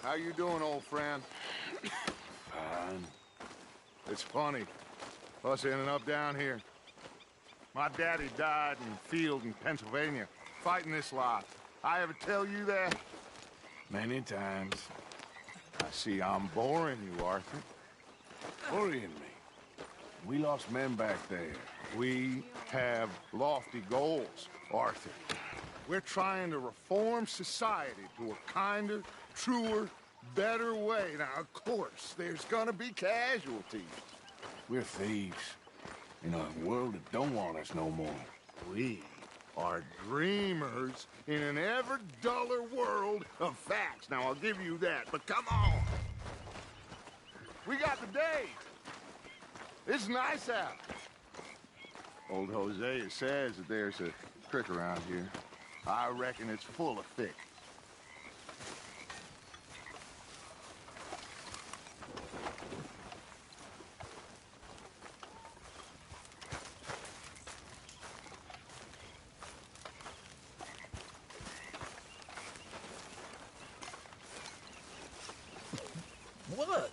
How you doing, old friend? Fine. It's funny, us ending up down here. My daddy died in the field in Pennsylvania, fighting this lot. I ever tell you that? Many times. I see I'm boring you, Arthur. Worrying me. We lost men back there. We have lofty goals, Arthur. We're trying to reform society to a kinder, truer, better way. Now, of course, there's gonna be casualties. We're thieves. In a world that don't want us no more. We are dreamers in an ever duller world of facts. Now, I'll give you that, but come on. We got the day. It's nice out. Old Hosea says that there's a creek around here. I reckon it's full of fish. What?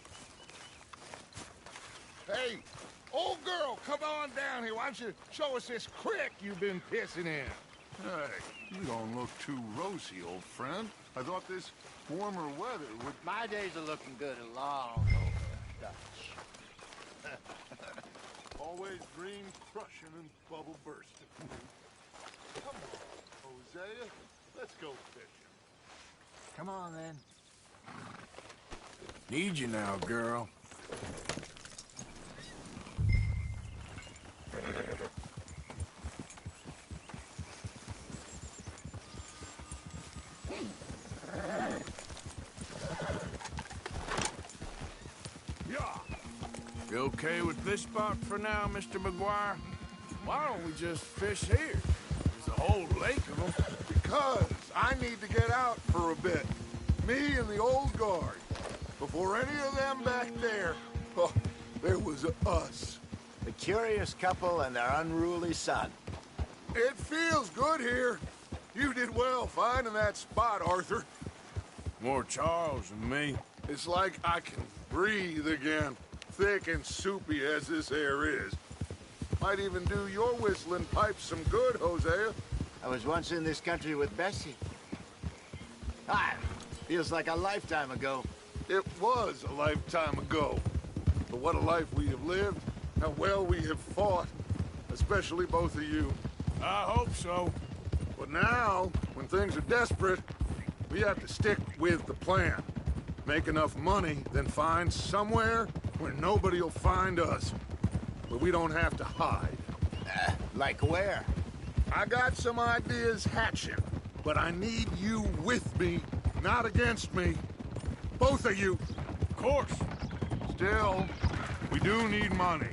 Hey, old girl, come on down here. Why don't you show us this creek you've been pissing in? Hey, you don't look too rosy, old friend. I thought this warmer weather would... My days are looking good and long over, Dutch. Always dream crushing and bubble bursting. Come on, Hosea. Let's go fishing. Come on, then. Need you now, girl. You okay with this spot for now, Mr. McGuire? Why don't we just fish here? There's a whole lake of them. Because I need to get out for a bit. Me and the old guard. Before any of them back there, oh, there was us. The curious couple and their unruly son. It feels good here. You did well finding that spot, Arthur. More Charles than me. It's like I can breathe again, thick and soupy as this air is. Might even do your whistling pipes some good, Hosea. I was once in this country with Bessie. Feels like a lifetime ago. It was a lifetime ago. But what a life we have lived, how well we have fought, especially both of you. I hope so. But now, when things are desperate, we have to stick with the plan. Make enough money, then find somewhere where nobody will find us. Where we don't have to hide. Like where? I got some ideas hatching, but I need you with me, not against me. Both of you. Of course. Still, we do need money.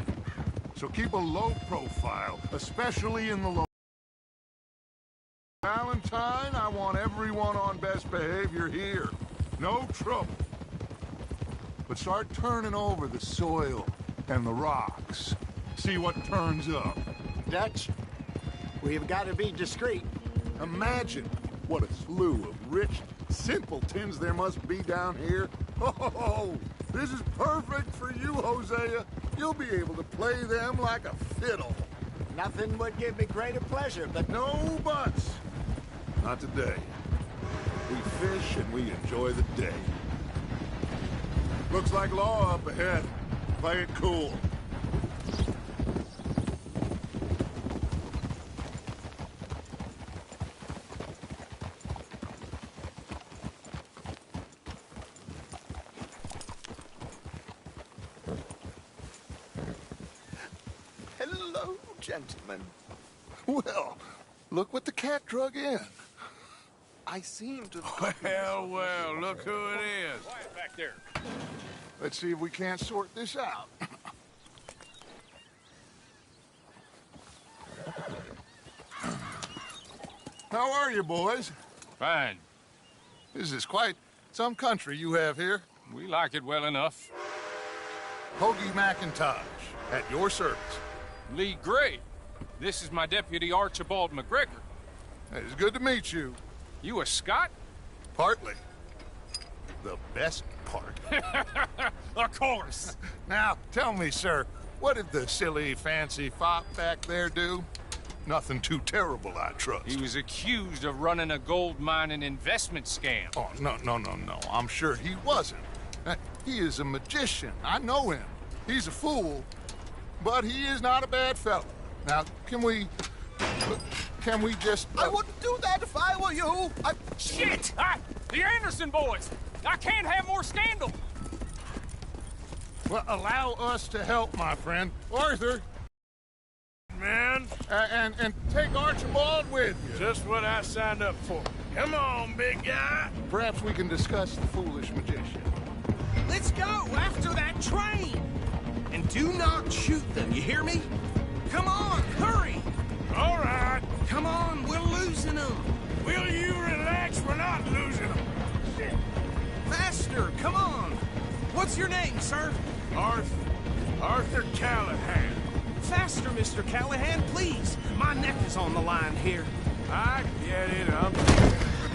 So keep a low profile, especially in the low. Valentine, I want everyone on best behavior here. No trouble. But start turning over the soil and the rocks. See what turns up. Dutch, we've got to be discreet. Imagine what a slew of rich simpletons there must be down here. Oh, this is perfect for you, Hosea. You'll be able to play them like a fiddle. Nothing would give me greater pleasure, but... No buts. Not today. We fish and we enjoy the day. Looks like law up ahead. Play it cool. Hello, gentlemen. Well, look what the cat drug in. I seem to... Well, look who it is. Quiet back there. Let's see if we can't sort this out. How are you, boys? Fine. This is quite some country you have here. We like it well enough. Hoagie McIntosh, at your service. Lee Gray. This is my deputy Archibald McGregor. It's good to meet you. You a Scot? Partly. the best part. Of course. Now, tell me, sir, what did the silly, fancy fop back there do? Nothing too terrible, I trust. He was accused of running a gold mining investment scam. Oh, no. I'm sure he wasn't. He is a magician. I know him. He's a fool, but he is not a bad fellow. Now, can we just... I wouldn't do that if I were you. Shit! The Anderson boys! I can't have more scandal! Well, allow us to help, my friend. Arthur, Man, and take Archibald with you. just what I signed up for. Come on, big guy. Perhaps we can discuss the foolish magician. Let's go after that train. And do not shoot them, you hear me? Come on, hurry. All right. Come on, we're losing them. Will you relax? We're not losing them. Faster, come on. What's your name, sir? Arthur Callahan. Faster, Mr. Callahan, please. My neck is on the line here. I get it.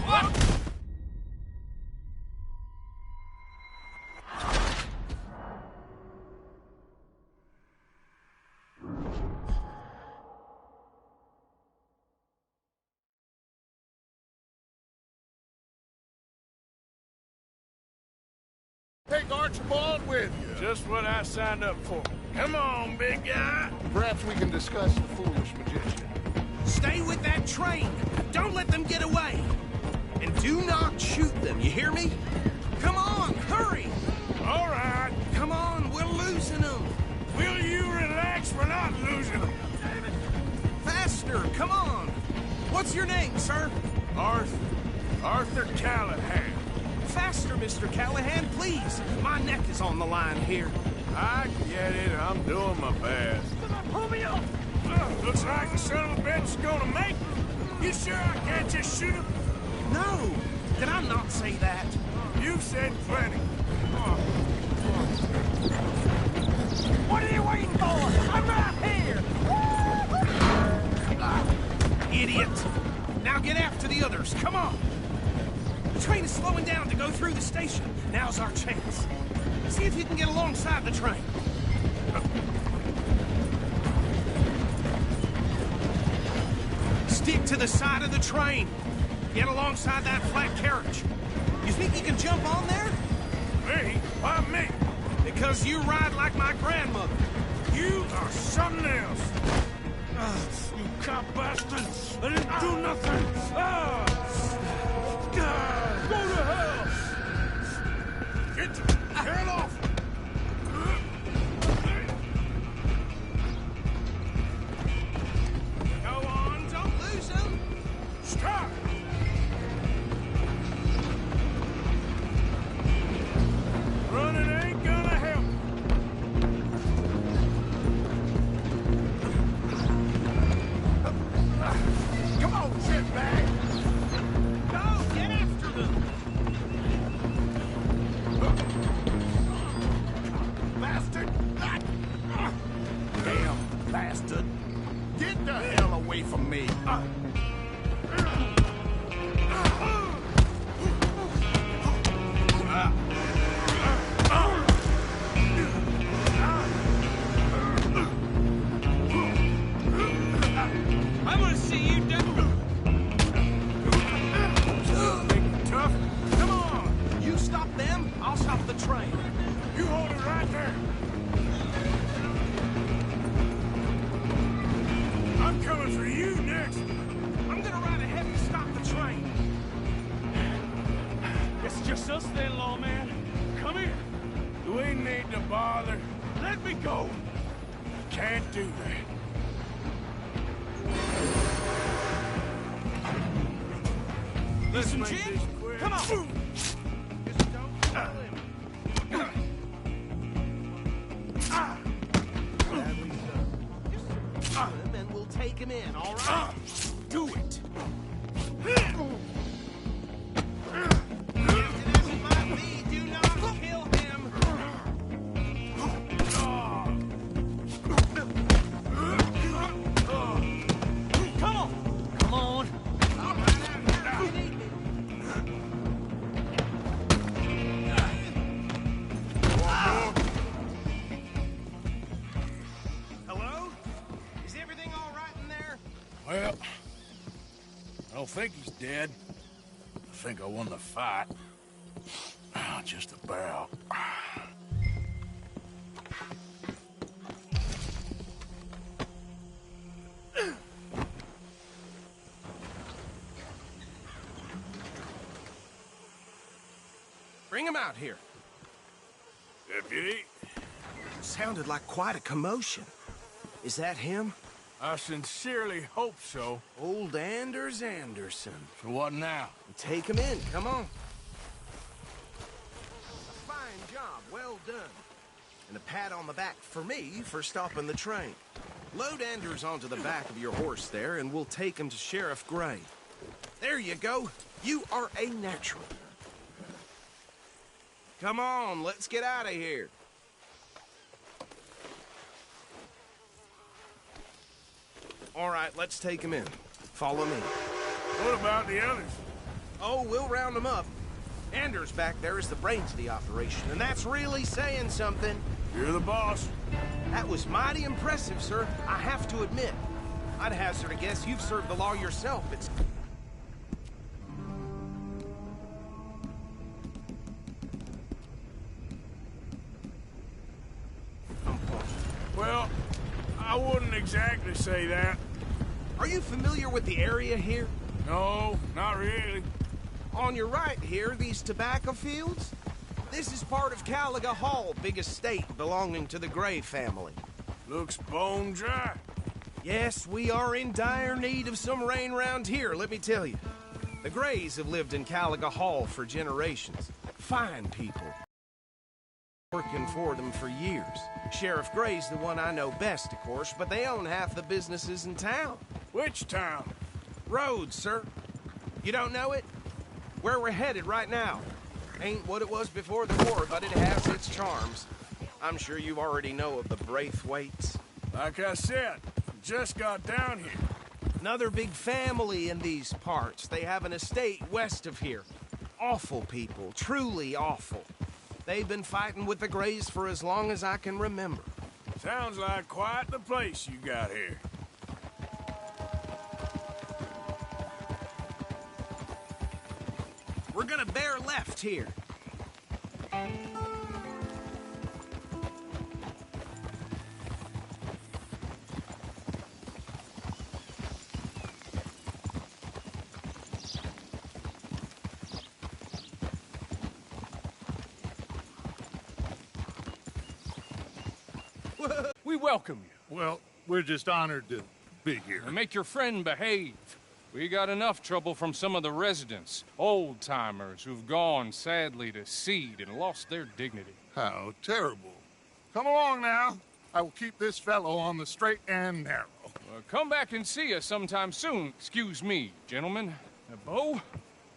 What? Take Archibald with you. Just what I signed up for. Come on, big guy. Perhaps we can discuss the foolish magician. Stay with that train. Don't let them get away. And do not shoot them, you hear me? Come on, hurry. All right. Come on, we're losing them. Will you relax? We're not losing them. Faster, come on. What's your name, sir? Arthur Callahan. Faster, Mr. Callahan, please. My neck is on the line here. I get it. I'm doing my best. Pull me up. Looks like the son of a bitch is gonna make it. You sure I can't just shoot him? No, did I not say that? You said plenty. What are you waiting for? I'm right here. Idiot. Now get after the others. Come on. The train is slowing down to go through the station. Now's our chance. See if you can get alongside the train. Stick to the side of the train. Get alongside that flat carriage. You think you can jump on there? Me? Why me? Because you ride like my grandmother. You are something else. You cop bastard! I didn't do nothing! God, go to hell! Get the hell off! Go on, don't lose him. Stop! Running ain't gonna help. Come on, shitbag. Go, get after them. Bastard! Damn bastard! Get the hell away from me! I'm gonna see you do. Tough. Come on. You stop them, I'll stop the train. You hold it right there. I'm coming for you next. I'm gonna ride ahead and stop the train. It's just us then, lawman. Come here. We need to bother. Let me go. Can't do that. Listen, make Jim. this quick. Come on. Just don't kill him. And then we'll take him in, all right? Do it. Tempted as it might be, do not kill him. Come on. Come on. I'll ride out here if you need me. think he's dead. I think I won the fight. Just about. Bring him out here. Deputy? Sounded like quite a commotion. Is that him? I sincerely hope so. Old Anders Anderson. So what now? Take him in, come on. A fine job, well done. And a pat on the back for me for stopping the train. Load Anders onto the back of your horse there, and we'll take him to Sheriff Gray. There you go. You are a natural. Come on, let's get out of here. All right, let's take him in. Follow me. What about the others? Oh, we'll round them up. Anders back there is the brains of the operation, and that's really saying something. You're the boss. That was mighty impressive, sir. I have to admit. I'd hazard a guess you've served the law yourself. It's... Well, I wouldn't exactly say that. Are you familiar with the area here? No, not really. On your right here, these tobacco fields? This is part of Caliga Hall, big estate belonging to the Gray family. Looks bone dry. Yes, we are in dire need of some rain round here, let me tell you. The Grays have lived in Caliga Hall for generations. Fine people. Working for them for years. Sheriff Gray's the one I know best, of course, but they own half the businesses in town. Which town? Rhodes, sir. You don't know it? Where we're headed right now. Ain't what it was before the war, but it has its charms. I'm sure you already know of the Braithwaites. Like I said, just got down here. Another big family in these parts. They have an estate west of here. Awful people, truly awful. They've been fighting with the Grays for as long as I can remember. Sounds like quite the place you got here. We're gonna bear left here. We welcome you. Well, we're just honored to be here. And make your friend behave. We got enough trouble from some of the residents, old-timers who've gone, sadly, to seed and lost their dignity. How terrible. Come along now. I will keep this fellow on the straight and narrow. Come back and see us sometime soon. Excuse me, gentlemen. Bo,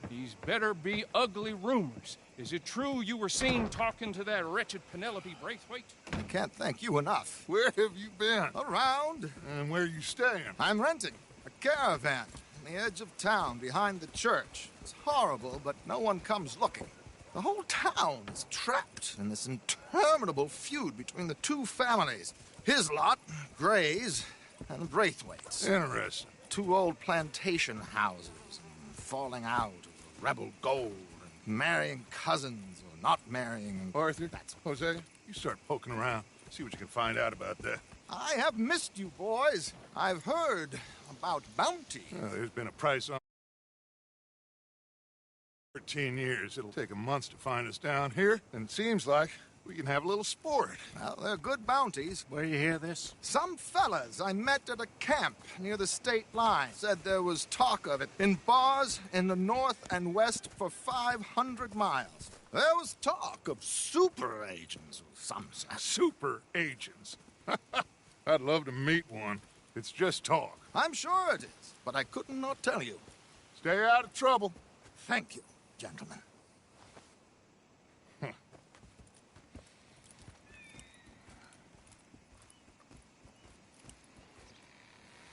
these better be ugly rumors. Is it true you were seen talking to that wretched Penelope Braithwaite? I can't thank you enough. Where have you been? Around. And where are you staying? I'm renting a caravan on the edge of town behind the church. It's horrible, but no one comes looking. The whole town is trapped in this interminable feud between the two families. His lot, Gray's, and the Braithwaites. Interesting. Two old plantation houses, and falling out of rebel gold, and marrying cousins or not marrying. Arthur, Jose, you start poking around. See what you can find out about that. I have missed you, boys. I've heard about bounty. There's been a price on 13 years. It'll take 'em months to find us down here, and it seems like we can have a little sport. Well, they're good bounties. Where you hear this? Some fellas I met at a camp near the state line said there was talk of it in bars in the north and west for 500 miles. There was talk of super agents or some such. Super agents. I'd love to meet one. It's just talk. I'm sure it is, but I couldn't not tell you. Stay out of trouble. Thank you, gentlemen.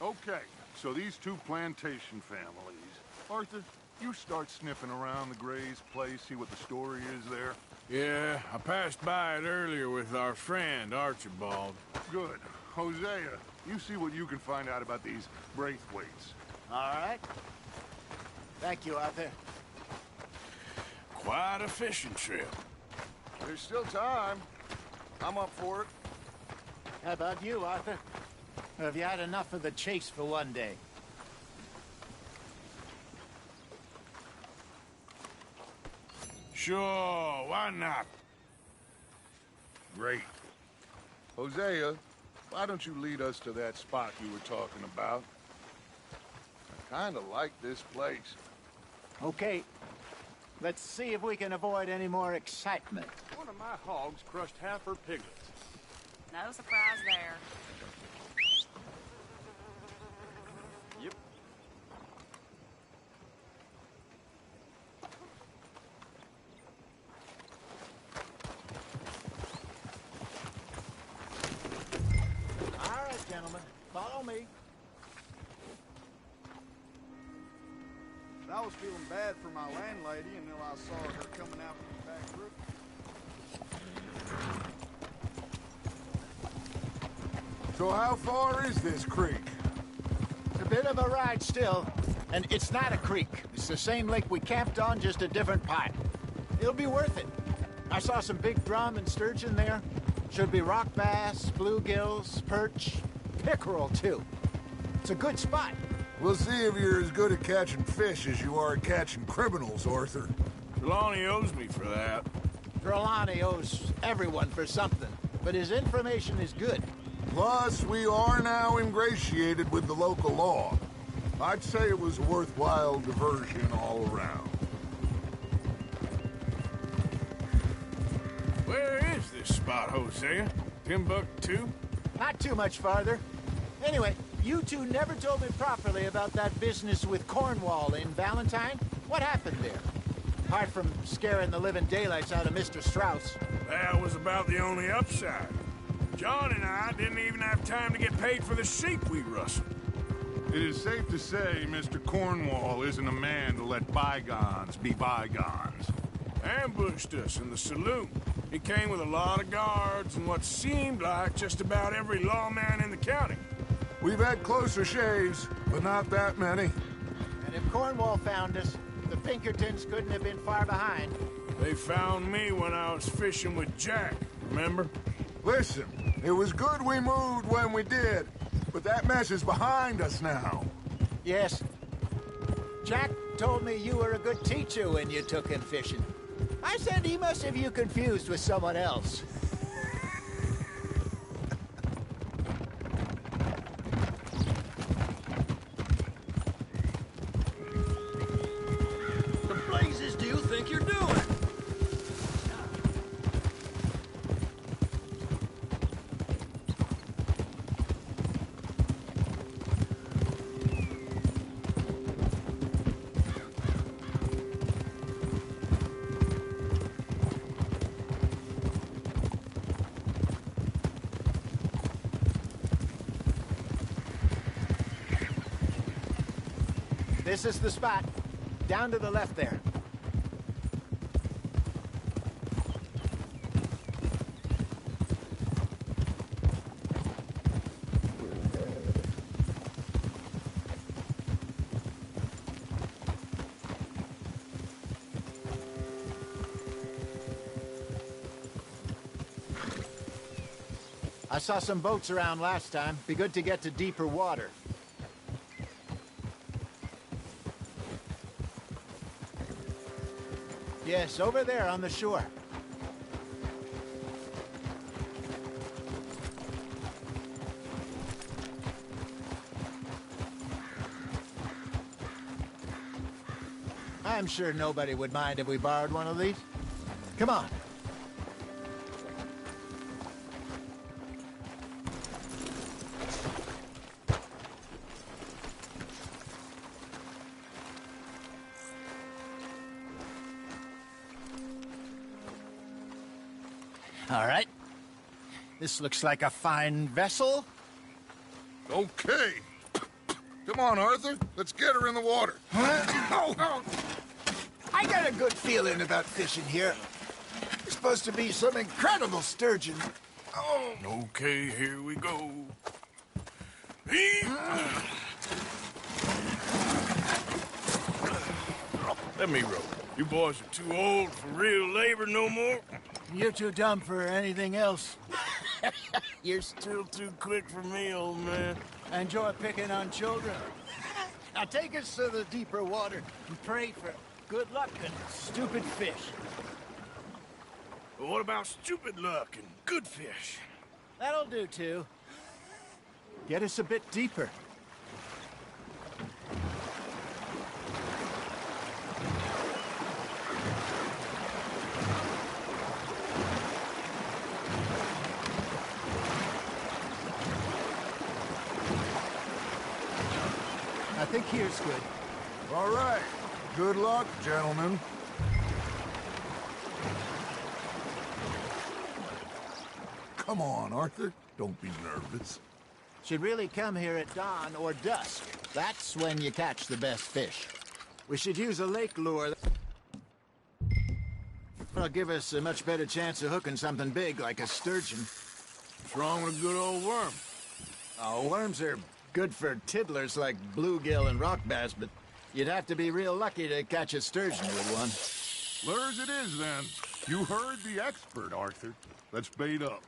Okay, so these two plantation families. Arthur, you start sniffing around the Gray's place, see what the story is there. Yeah, I passed by it earlier with our friend, Archibald. Good. Hosea, you see what you can find out about these Braithwaites. All right. Thank you, Arthur. Quite a fishing trip. There's still time. I'm up for it. How about you, Arthur? Or have you had enough of the chase for one day? Sure, why not? Great. Hosea, why don't you lead us to that spot you were talking about? I kind of like this place. Okay. Let's see if we can avoid any more excitement. One of my hogs crushed half her piglets. No surprise there. Yep. All right, gentlemen. Follow me. I was feeling bad for my landlady until I saw her coming out from the back room. So how far is this creek? It's a bit of a ride still. And it's not a creek. It's the same lake we camped on, just a different part. It'll be worth it. I saw some big drum and sturgeon there. Should be rock bass, bluegills, perch, pickerel, too. It's a good spot. We'll see if you're as good at catching fish as you are at catching criminals, Arthur. Trelawney owes me for that. Trelawney owes everyone for something, but his information is good. Plus, we are now ingratiated with the local law. I'd say it was a worthwhile diversion all around. Where is this spot, Hosea? Timbuktu? Not too much farther. Anyway, you two never told me properly about that business with Cornwall in Valentine. What happened there? Apart from scaring the living daylights out of Mr. Strauss. That was about the only upside. John and I didn't even have time to get paid for the sheep we rustled. It is safe to say Mr. Cornwall isn't a man to let bygones be bygones. Ambushed us in the saloon. He came with a lot of guards and what seemed like just about every lawman in the county. We've had closer shaves, but not that many. And if Cornwall found us, the Pinkertons couldn't have been far behind. They found me when I was fishing with Jack, remember? Listen, it was good we moved when we did, but that mess is behind us now. Yes. Jack told me you were a good teacher when you took him fishing. I said he must have you confused with someone else. The blazes do you think you're doing? This is the spot. Down to the left there. I saw some boats around last time. Be good to get to deeper water. Yes, over there on the shore. I'm sure nobody would mind if we borrowed one of these. Come on. All right. This looks like a fine vessel. Okay. Come on, Arthur. Let's get her in the water. I got a good feeling about fishing here. There's supposed to be some incredible sturgeon. Oh. Okay, here we go. Let me rope. You boys are too old for real labor no more. You're too dumb for anything else. You're still too quick for me, old man. Enjoy picking on children. Now take us to the deeper water and pray for good luck and stupid fish. But what about stupid luck and good fish? That'll do, too. Get us a bit deeper. I think here's good. All right. Good luck, gentlemen. Come on, Arthur. Don't be nervous. Should really come here at dawn or dusk. That's when you catch the best fish. We should use a lake lure. That'll give us a much better chance of hooking something big like a sturgeon. What's wrong with a good old worm? Oh, worms are good for tiddlers like bluegill and rock bass, but you'd have to be real lucky to catch a sturgeon with one. Lures it is, then. You heard the expert, Arthur. Let's bait up.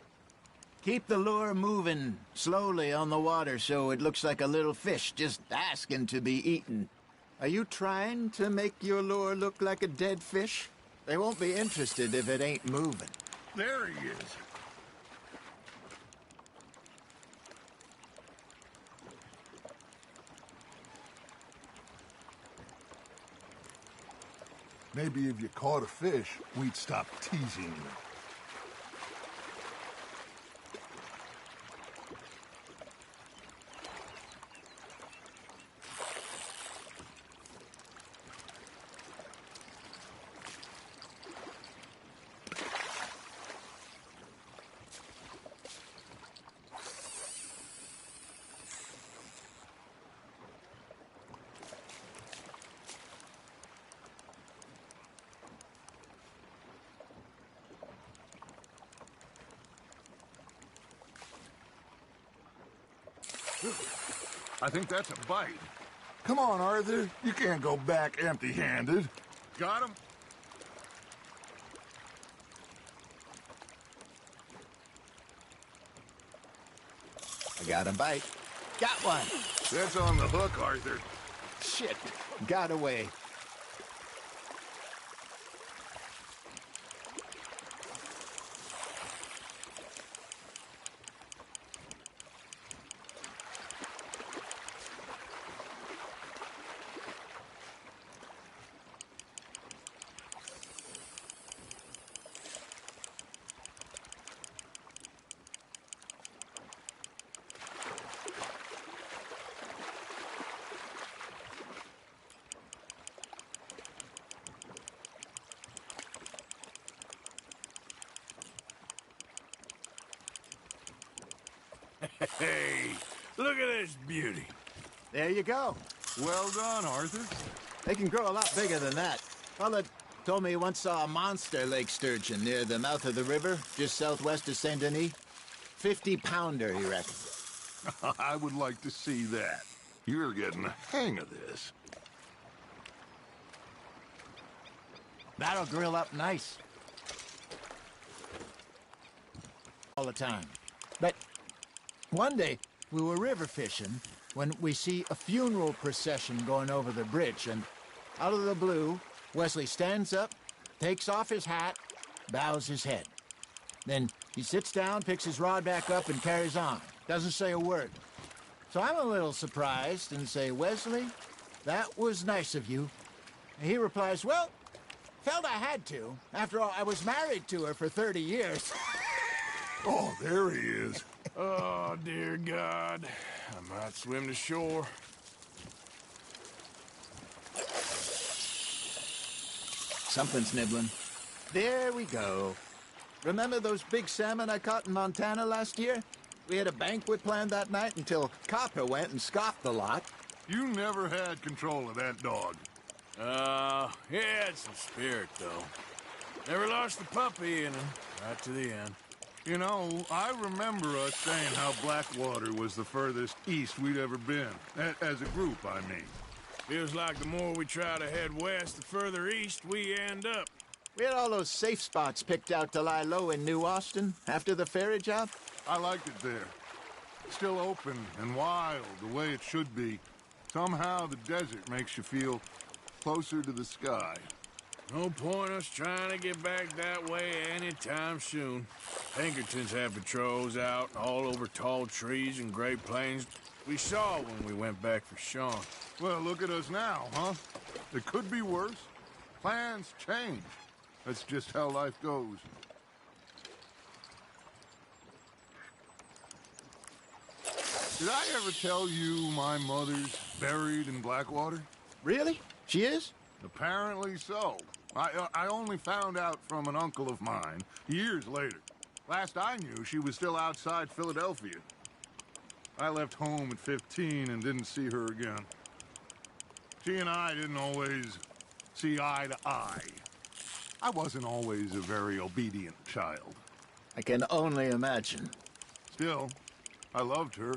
Keep the lure moving slowly on the water so it looks like a little fish just asking to be eaten. Are you trying to make your lure look like a dead fish? They won't be interested if it ain't moving. There he is. Maybe if you caught a fish, we'd stop teasing you. I think that's a bite. Come on, Arthur. You can't go back empty-handed. Got him? I got a bite. Got one. That's on the hook, Arthur. Shit. Got away. Hey, look at this beauty. There you go. Well done, Arthur. They can grow a lot bigger than that. Fella told me he once saw a monster lake sturgeon near the mouth of the river, just southwest of Saint Denis. 50-pounder, he reckoned. I would like to see that. You're getting the hang of this. That'll grill up nice. All the time. But one day, we were river fishing when we see a funeral procession going over the bridge, and out of the blue, Wesley stands up, takes off his hat, bows his head. Then he sits down, picks his rod back up, and carries on. Doesn't say a word. So I'm a little surprised and say, Wesley, that was nice of you. And he replies, well, felt I had to. After all, I was married to her for 30 years. Oh, there he is. Oh, dear God. I might swim to shore. Something's nibbling. There we go. Remember those big salmon I caught in Montana last year? We had a banquet planned that night until Copper went and scoffed the lot. You never had control of that dog. He had some spirit, though. Never lost the puppy in him, right to the end. You know, I remember us saying how Blackwater was the furthest east we'd ever been. As a group, I mean. Feels like the more we try to head west, the further east we end up. We had all those safe spots picked out to lie low in New Austin after the ferry job. I liked it there. Still open and wild, the way it should be. Somehow the desert makes you feel closer to the sky. No point us trying to get back that way anytime soon. Pinkertons have patrols out all over tall trees and Great Plains. We saw when we went back for Sean. Well, look at us now, huh? It could be worse. Plans change. That's just how life goes. Did I ever tell you my mother's buried in Blackwater? Really? She is? Apparently so. I only found out from an uncle of mine years later. Last I knew, she was still outside Philadelphia. I left home at 15 and didn't see her again. She and I didn't always see eye to eye. I wasn't always a very obedient child. I can only imagine. Still, I loved her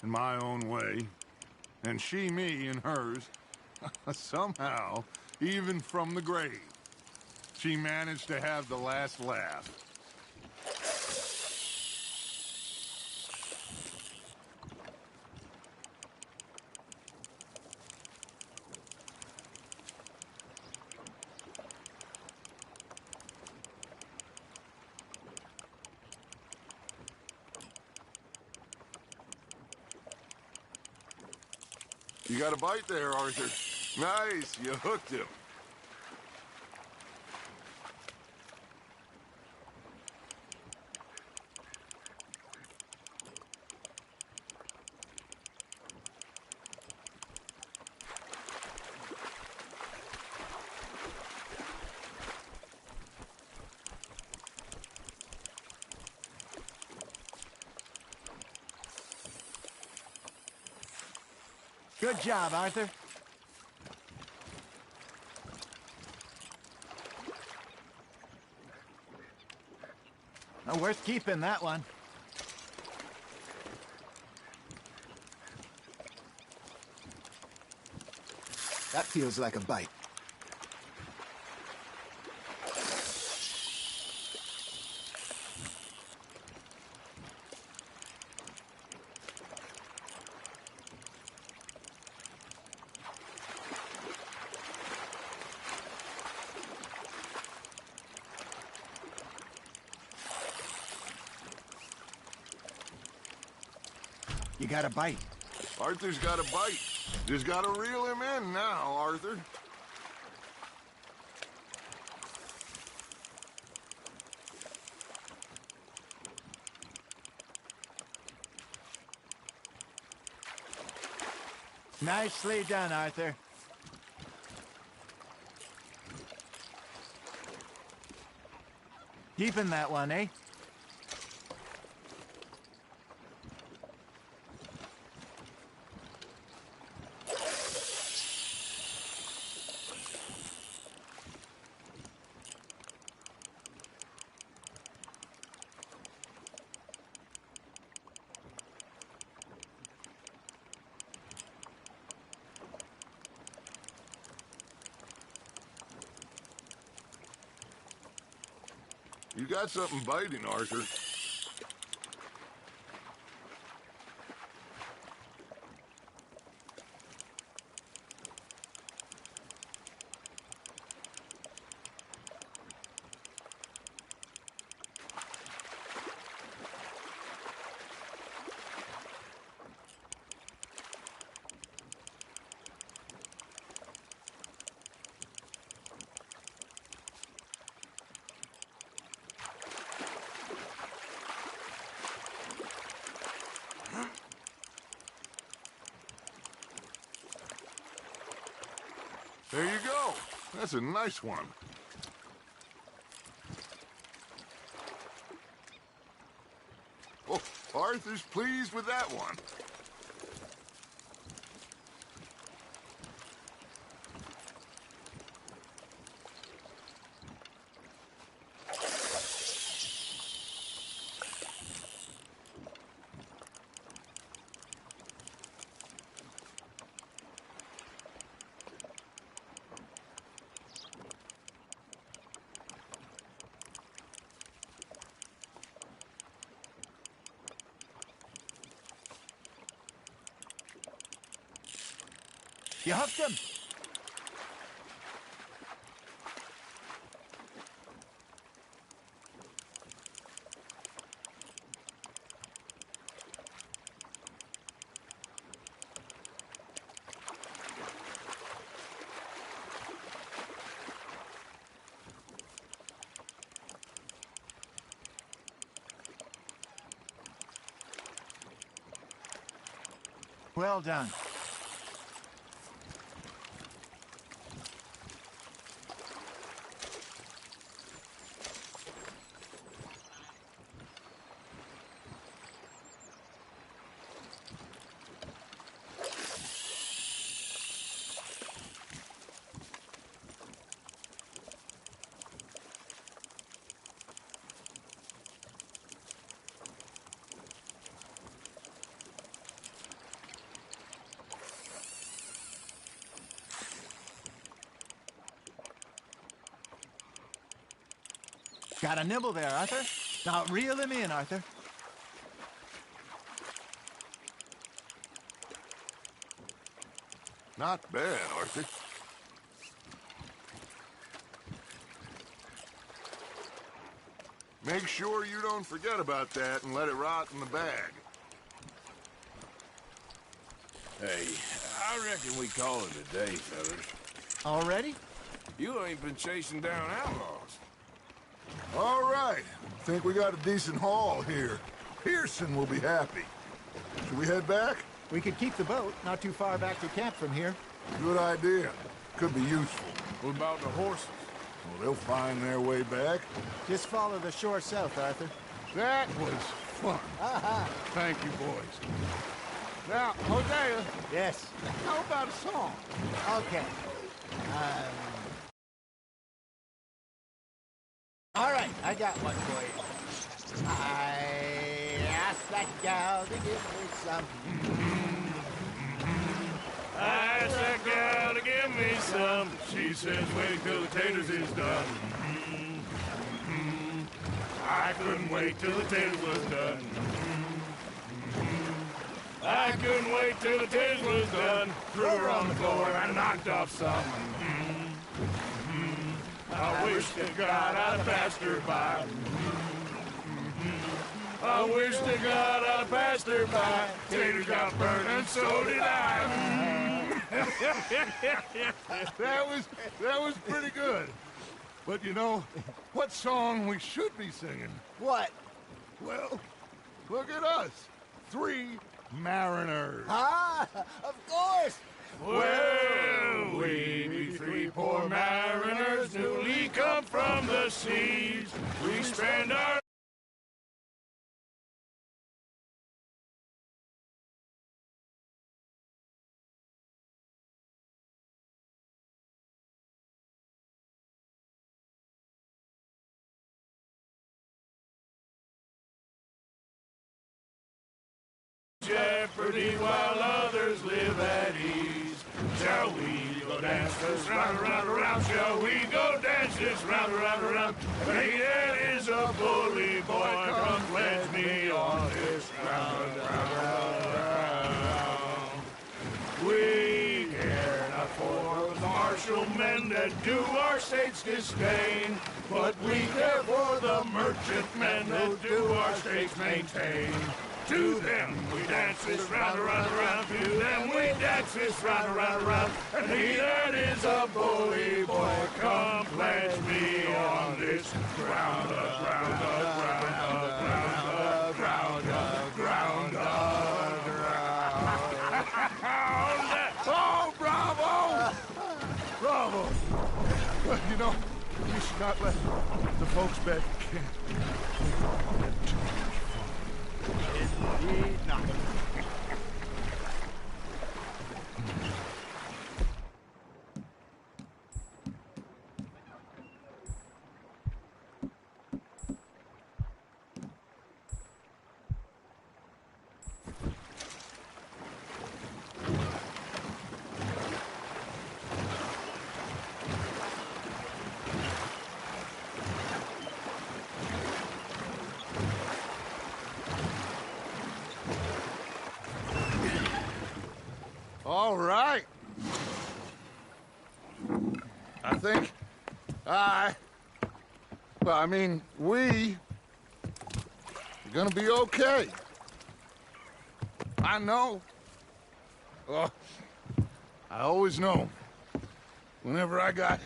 in my own way, and she me in hers. Somehow, even from the grave, she managed to have the last laugh. You got a bite there, Arthur. Nice, you hooked him. Good job, Arthur. Not worth keeping, that one. That feels like a bite. You got a bite. Arthur's got a bite. Just gotta reel him in now, Arthur. Nicely done, Arthur. Keeping that one, eh? You got something biting, Arthur. There you go. That's a nice one. Oh, Arthur's pleased with that one. You hooked him? Well done. Got a nibble there, Arthur. Now reel him in, Arthur. Not bad, Arthur. Make sure you don't forget about that and let it rot in the bag. Hey, I reckon we call it a day, fellas. Already? You ain't been chasing down outlaws. All right. Think we got a decent haul here. Pearson will be happy. Should we head back? We could keep the boat not too far back to camp from here. Good idea. Could be useful. What about the horses? Well, they'll find their way back. Just follow the shore south, Arthur. That was fun. Thank you, boys. Now, Hosea, Yes. how about a song? Okay. All right, I got one for you. I asked that gal to give me some. I asked that gal to give me some. She says wait till the taters is done. I couldn't wait till the taters was done. I couldn't wait till the taters was done. Threw her on the floor and knocked off some. I wish to God I'd passed her by. I wish to God I'd passed her by. Taters got burned and so did I. That was pretty good. But you know, what song we should be singing? What? Well, look at us. 3 mariners. Ah, of course. Well, we be 3 poor mariners newly come from the seas. We spend our jeopardy while others live at ease. Shall we go dance this round, around, around? Shall we go dance this round, around, around? Hey, that is a bully boy. Come pledge me on this round, round, round, round. We care not for the martial men that do our state's disdain, but we care for the merchant men that do our state's maintain. To them we dance this round, around, around. To them we dance this round, around, around. And he that is a bully boy, come pledge me on this ground, ground, ground, ground, ground, ground, ground. Oh, bravo! Bravo! But you know, we should not let the folks back at camp. Indeed not. All right. think we are gonna be okay. I know. Oh, I always know. Whenever I got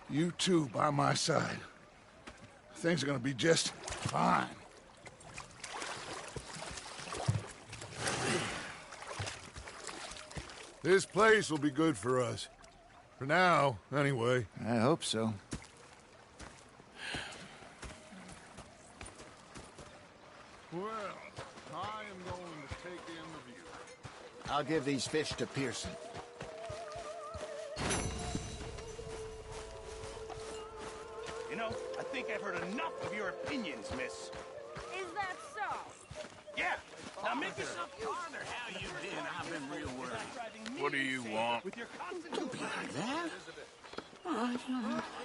you two by my side, things are gonna be just fine. This place will be good for us. For now, anyway. I hope so. Well, I am going to take in the view. I'll give these fish to Pearson. You know, I think I've heard enough of your opinions, miss. Is that so? Yeah. Now make yourself farther. How you been? I've been real worried. What do you want? With your constant Don't be like that.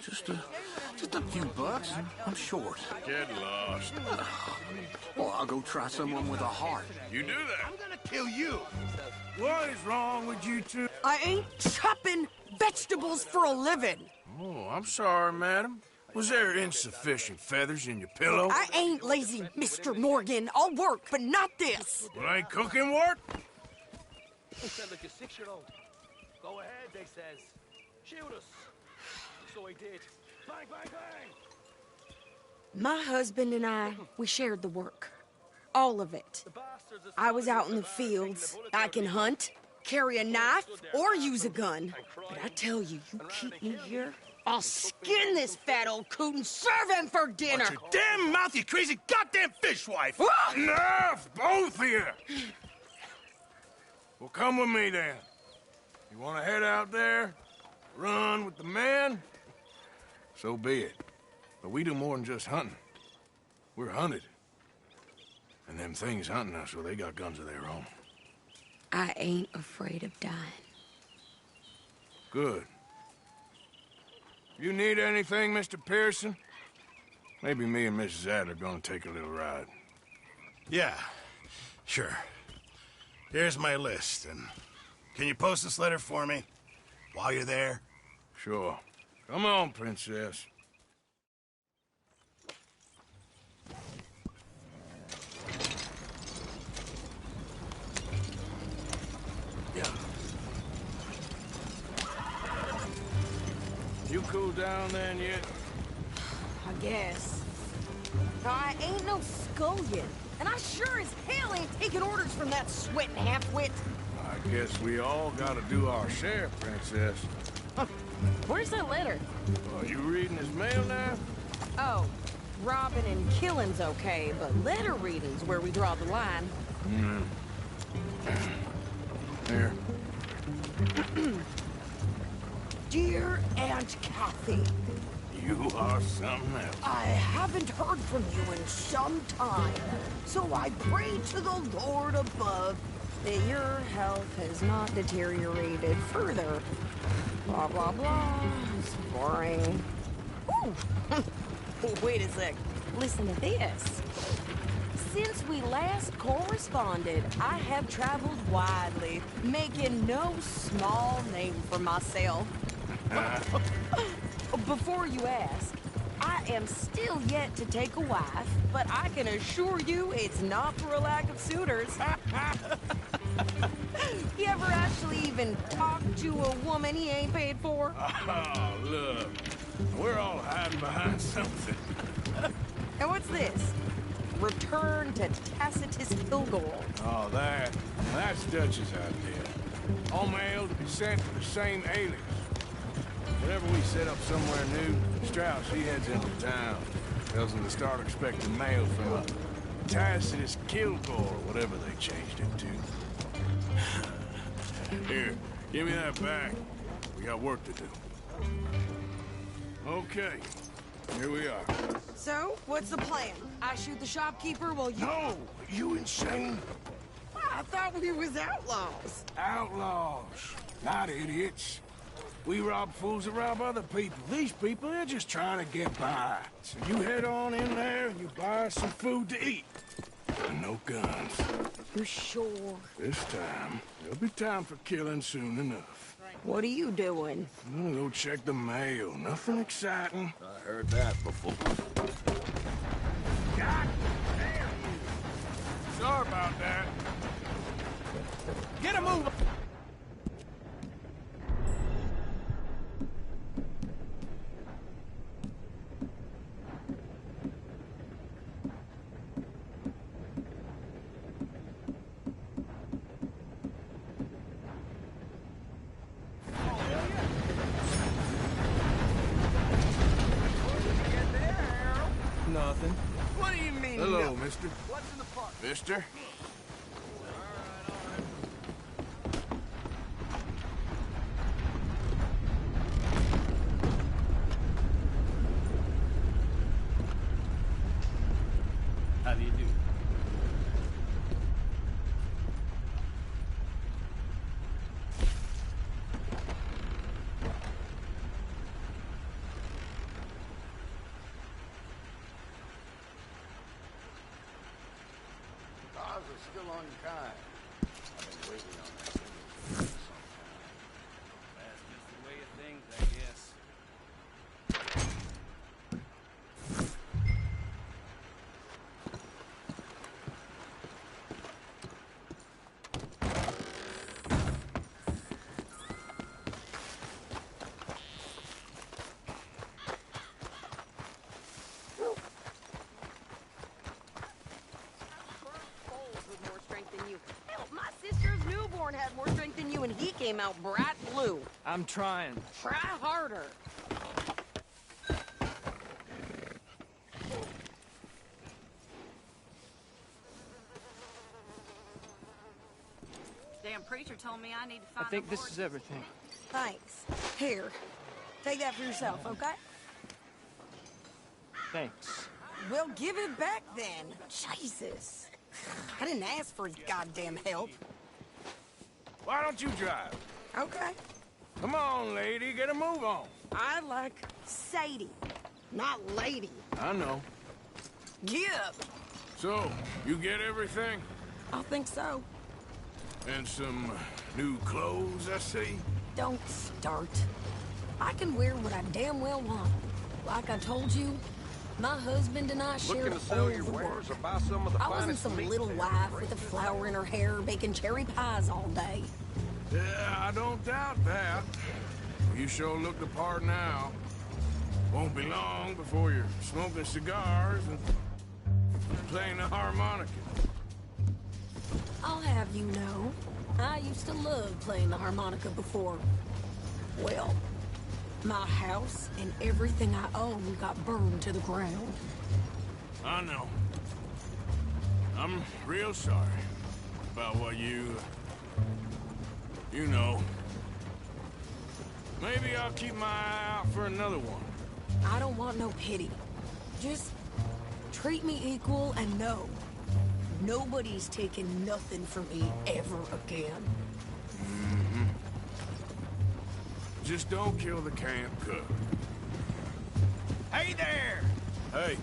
Just a few bucks. I'm short. Get lost. Well, I'll go try someone with a heart. You do that. I'm gonna kill you. What is wrong with you two? I ain't chopping vegetables for a living. Oh, I'm sorry, madam. Was there insufficient feathers in your pillow? I ain't lazy, Mr. Morgan. I'll work, but not this. Well, ain't cooking work? He said like a 6-year-old. Go ahead, they says. Shoot us. So he did. Bang, bang, bang. My husband and I, we shared the work. All of it. I was out in the fields. I can hunt, carry a knife, or use a gun. But I tell you, you keep me here, I'll skin this fat old coot and serve him for dinner. Watch your damn mouth, you crazy goddamn fishwife! Enough, both of you! Well, come with me, then. You want to head out there, run with the men? So be it. But we do more than just hunting. We're hunted. And them things hunting us, well, they got guns of their own. I ain't afraid of dying. Good. You need anything, Mr. Pearson? Maybe me and Mrs. Adler are gonna take a little ride. Yeah, sure. Here's my list, and can you post this letter for me while you're there? Sure. Come on, Princess. Yeah. You cool down then yet? I guess. I ain't no scullion, and I sure as hell ain't taking orders from that sweating half-wit. I guess we all gotta do our share, Princess. Where's that letter? Are you reading his mail now? Oh, robbing and killing's okay, but letter reading's where we draw the line. Here. Dear Aunt Kathy, You are something else. I haven't heard from you in some time, so I pray to the Lord above that your health has not deteriorated further. Blah, blah, blah. It's boring. Ooh. Wait a sec. Listen to this. Since we last corresponded, I have traveled widely, making no small name for myself. Before you ask, I am still yet to take a wife, but I can assure you it's not for a lack of suitors. You ever actually even talk to a woman he ain't paid for? Oh, look. We're all hiding behind something. And what's this? Return to Tacitus Kilgore. Oh, that's Dutch's idea. All mail to be sent to the same alias. Whenever we set up somewhere new, Strauss, he heads into town. Tells them to start expecting mail from a Tacitus Kilgore, or whatever they changed it to. Here, give me that back. We got work to do. Okay, here we are. So, what's the plan? I shoot the shopkeeper while you... No! You insane? I thought we was outlaws. Outlaws, not idiots. We rob fools that rob other people. These people, they're just trying to get by. So you head on in there and you buy some food to eat. and no guns. You sure? This time, there'll be time for killing soon enough. What are you doing? I'm gonna go check the mail. Nothing exciting. I heard that before. God damn you! Sorry about that. Get a move! Nothing. What do you mean? Hello, no? mister. What's in the park? Mister? How do you do? Cars are still unkind. I've been waiting on that thing for some time. That's just the way of things, I guess. With more strength than you. Hell, my sister's newborn had more strength than you, and he came out bright blue. I'm trying. Try harder. Damn preacher told me I need to I find think this is everything. Thanks. Here, take that for yourself, okay? Thanks. Well, give it back then. Jesus. I didn't ask for his goddamn help. Why don't you drive? Okay. Come on, lady. Get a move on. I like Sadie, not lady. I know. Give. So, you get everything? I think so. And some new clothes, I see? Don't start. I can wear what I damn well want. Like I told you, my husband and I shared Looking to sell all your the wares work. or buy some of the I wasn't finest some meat little there? wife with a flower in her hair baking cherry pies all day. Yeah, I don't doubt that. You sure look the part now. Won't be long before you're smoking cigars and playing the harmonica. I'll have you know, I used to love playing the harmonica before. Well, my house and everything I own got burned to the ground. I know. I'm real sorry about what you know. Maybe I'll keep my eye out for another one. I don't want no pity. Just treat me equal and know nobody's taking nothing from me ever again. Mm-hmm. Just don't kill the camp cook. Hey there! Hey,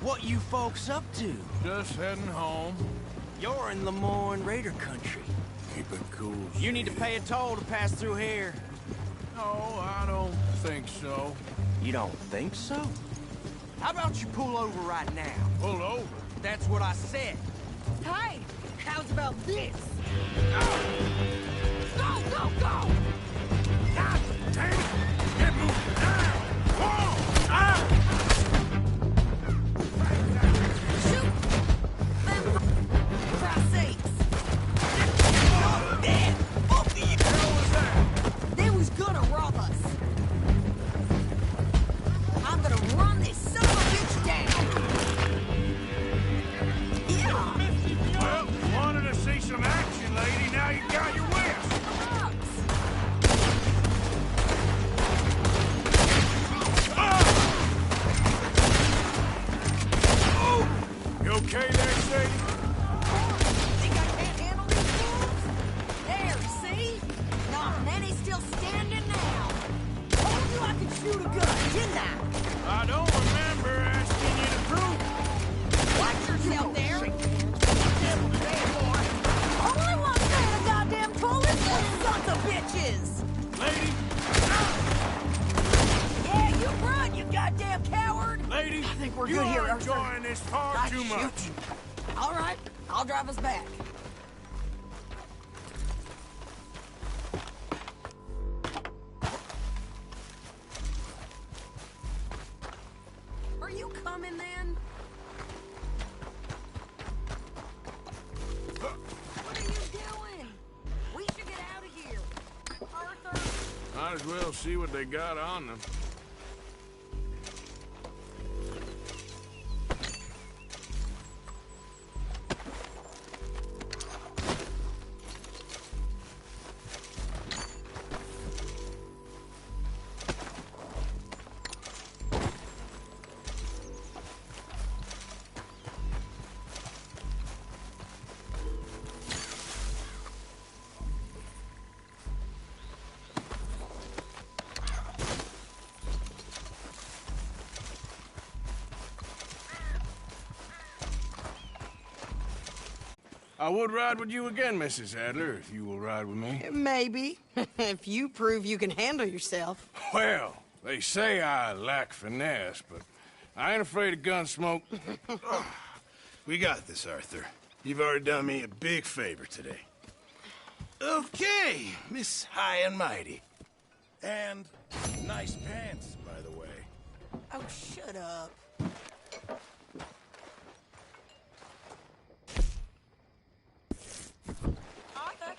What you folks up to? just heading home. You're in Lemoyne Raider country. Keep it cool. You need to pay a toll to pass through here. No, I don't think so. You don't think so? How about you pull over right now? Pull over. That's what I said. Hey, how's about this? Go, go, go! God damn it! Get moving now! Whoa! Ah! Shoot! For Christ's sakes! You're dead! Both of you! What was that? They was gonna rob us. I'm gonna run this son of a bitch down. Yeah! Well, wanted to see some action, lady. Now you got your wish. You okay there, Sadie? Think I can't handle these fools? There, see? Not many still standing now. Told you I could shoot a gun, didn't I? I don't remember. Lady, I think we're you good here, are Arthur. enjoying this far I too shoot. much. All right, I'll drive us back. Are you coming then? What are you doing? We should get out of here. Arthur? Might as well see what they got on them. I would ride with you again, Mrs. Adler, if you will ride with me. Maybe. If you prove you can handle yourself. Well, they say I lack finesse, but I ain't afraid of gun smoke. We got this, Arthur. You've already done me a big favor today. Okay, Miss High and Mighty. And nice pants, by the way. Oh, shut up. Arthur?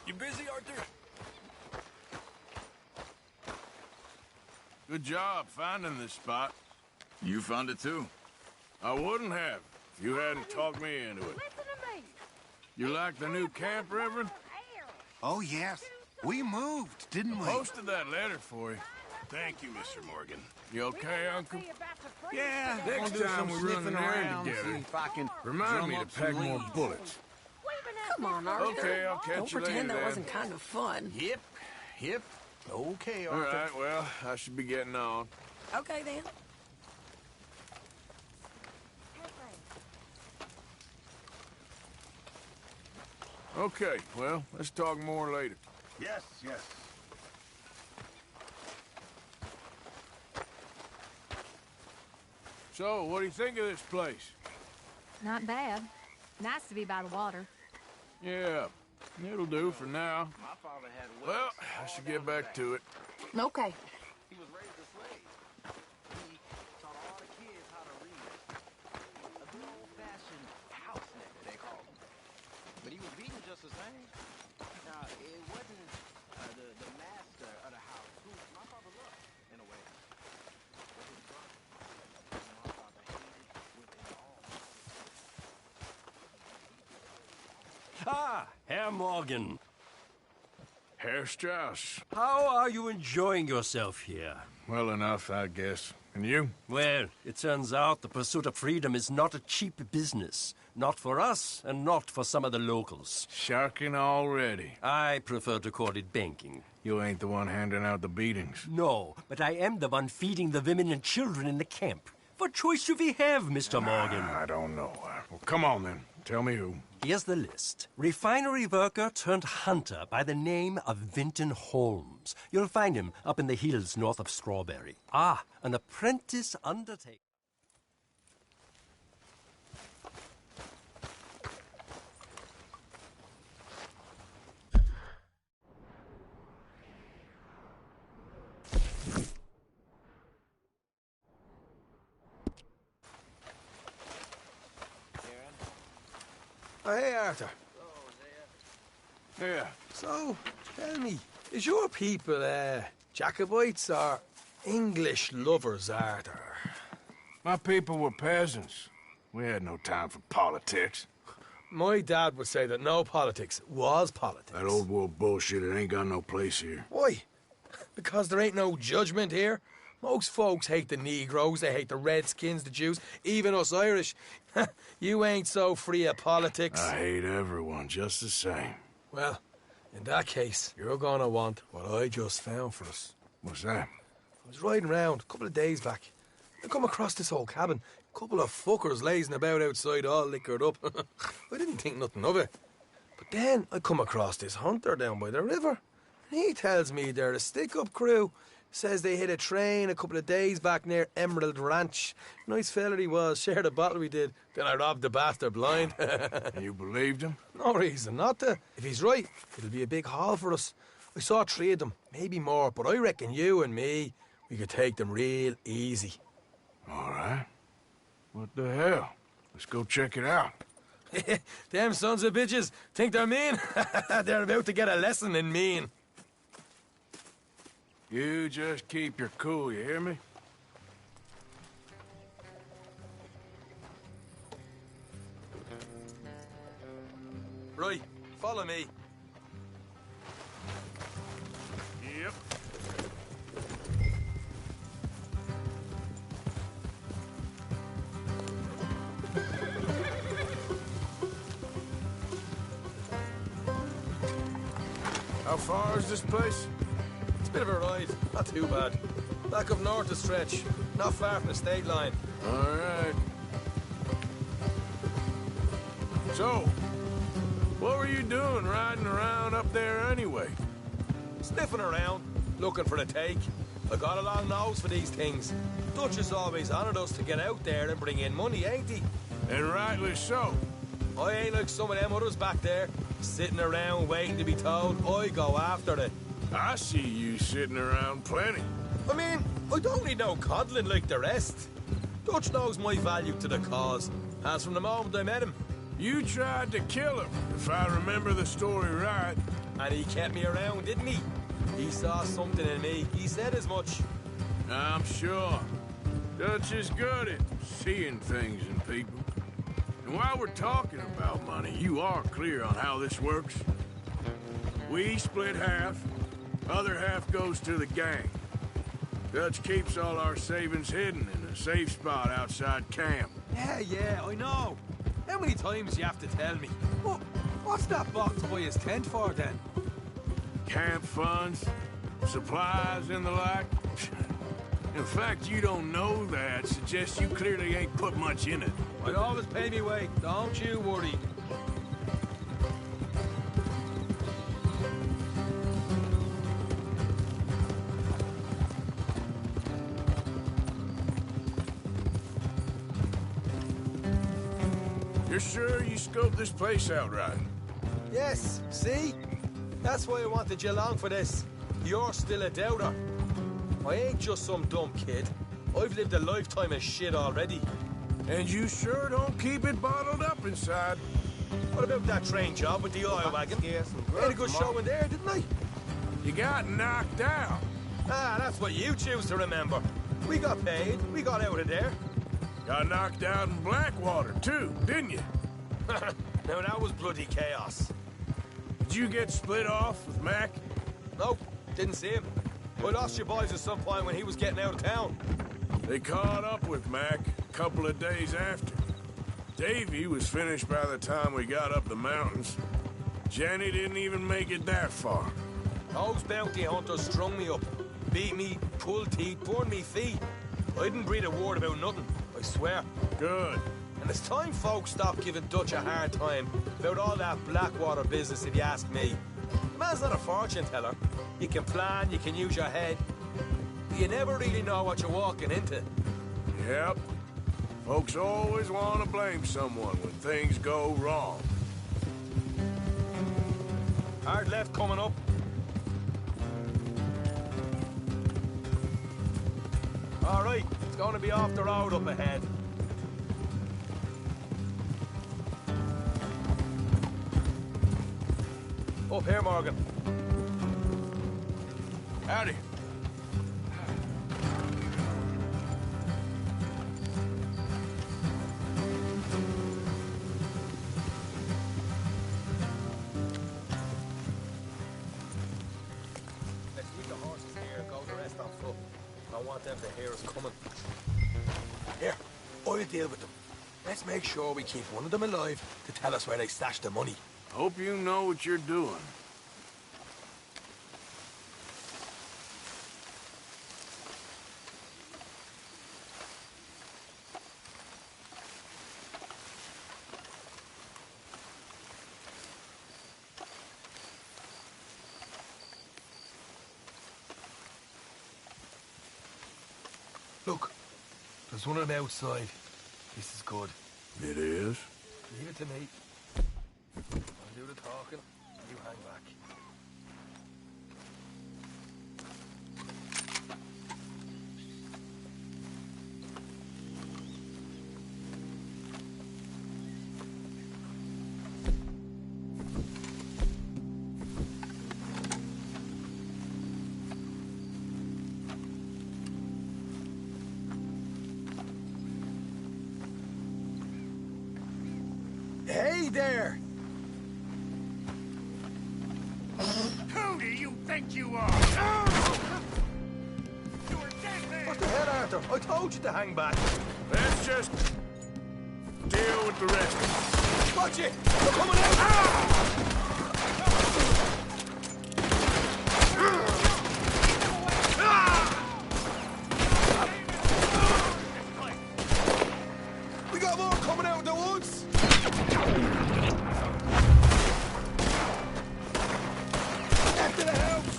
You busy, Arthur? Good job finding this spot. You found it too. I wouldn't have if you hadn't talked me into it. You like the new camp, Reverend? Oh, yes. We moved, didn't we? Posted that letter for you. Thank you, Mr. Morgan. You okay, Uncle? Yeah. Next time we run an errand together, remind me to pack more bullets. Come on, Arthur. Okay, I'll catch Don't you later, pretend that then. wasn't kind of fun. Yep. Okay, All Arthur. right, well, I should be getting on. Okay, then. Okay, well, let's talk more later. Yes. So, what do you think of this place? Not bad. Nice to be by the water. Yeah, it'll do for now. Well, I should get back to it. Okay. He was raised a slave. He taught all the kids how to read. A good old-fashioned house nigger, they call him. But he was beaten just the same. Now, it wasn't the master of the house who my father loved, in a way. But his brother, whom my father hated with all. Ah, Herr Morgan. Herr Strauss. How are you enjoying yourself here? Well enough, I guess. And you? Well, it turns out the pursuit of freedom is not a cheap business. Not for us, and not for some of the locals. Sharking already. I prefer to call it banking. You ain't the one handing out the beatings. No, but I am the one feeding the women and children in the camp. What choice do we have, Mr. Morgan? I don't know. Well, come on, then. Tell me who. Here's the list. Refinery worker turned hunter by the name of Vinton Holmes. You'll find him up in the hills north of Strawberry. Ah, an apprentice undertaker. Oh, hey, Arthur. Yeah. So, tell me, is your people, Jacobites or English lovers, Arthur? My people were peasants. We had no time for politics. My dad would say that no politics was politics. That old world bullshit, it ain't got no place here. Why? Because there ain't no judgment here? Most folks hate the Negroes, they hate the Redskins, the Jews, even us Irish. You ain't so free of politics. I hate everyone just the same. Well, in that case, you're gonna want what I just found for us. What's that? I was riding around a couple of days back. I come across this old cabin. A couple of fuckers lazing about outside all liquored up. I didn't think nothing of it. But then I come across this hunter down by the river. And he tells me they're a stick-up crew. Says they hit a train a couple of days back near Emerald Ranch. Nice fella he was, shared a bottle we did. Then I robbed the bastard blind. You believed him? No reason not to. If he's right, it'll be a big haul for us. I saw 3 of them, maybe more, but I reckon you and me, we could take them real easy. All right. What the hell? Let's go check it out. Them sons of bitches think they're mean. They're about to get a lesson in mean. You just keep your cool, you hear me? Right, follow me. Yep. How far is this place? It's a bit of a ride, not too bad. Back up north a stretch, not far from the state line. All right. So, what were you doing riding around up there anyway? Sniffing around, looking for the take. I got a long nose for these things. Dutch has always honoured us to get out there and bring in money, ain't he? And rightly so. I ain't like some of them others back there, sitting around waiting to be told. I go after it. I see you sitting around plenty. I mean, I don't need no coddling like the rest. Dutch knows my value to the cause, as from the moment I met him. You tried to kill him, if I remember the story right. And he kept me around, didn't he? He saw something in me. He said as much. I'm sure. Dutch is good at seeing things in people. And while we're talking about money, you are clear on how this works? We split half, other half goes to the gang. Dutch keeps all our savings hidden in a safe spot outside camp. Yeah, I know. How many times you have to tell me? What's that box by his tent for, then? Camp funds, supplies, and the like. In fact, you don't know that suggests you clearly ain't put much in it. I always pay me way, don't you worry. You're sure you scoped this place out right? Yes, see? That's why I wanted you along for this. You're still a doubter. I ain't just some dumb kid. I've lived a lifetime of shit already. And you sure don't keep it bottled up inside. What about that train job with the oil wagon? Had a good show in there, didn't I? You got knocked out. Ah, that's what you choose to remember. We got paid. We got out of there. Got knocked out in Blackwater, too, didn't you? Now, that was bloody chaos. Did you get split off with Mac? Nope, didn't see him. I lost your boys at some point when he was getting out of town. They caught up with Mac a couple of days after. Davy was finished by the time we got up the mountains. Jenny didn't even make it that far. Those bounty hunters strung me up, beat me, pulled teeth, burned me feet. I didn't breathe a word about nothing, I swear. Good. And it's time folks stop giving Dutch a hard time about all that Blackwater business, if you ask me. The man's not a fortune teller. You can plan, you can use your head. But you never really know what you're walking into. Yep. Folks always want to blame someone when things go wrong. Hard left coming up. All right, it's going to be off the road up ahead. Up here, Morgan. Howdy. Let's leave the horses here and go the rest on foot. I want want them to hear us coming. Here, I'll deal with them. Let's make sure we keep one of them alive to tell us where they stashed the money. Hope you know what you're doing. Look, there's one of them outside. This is good. It is? Leave it to me. I'll do the talking. You hang back. Hey there! Who do you think you are? What the hell, Arthur? I told you to hang back. Let's just deal with the rest. Watch it! They're coming out! We got more coming out of the woods! After the house!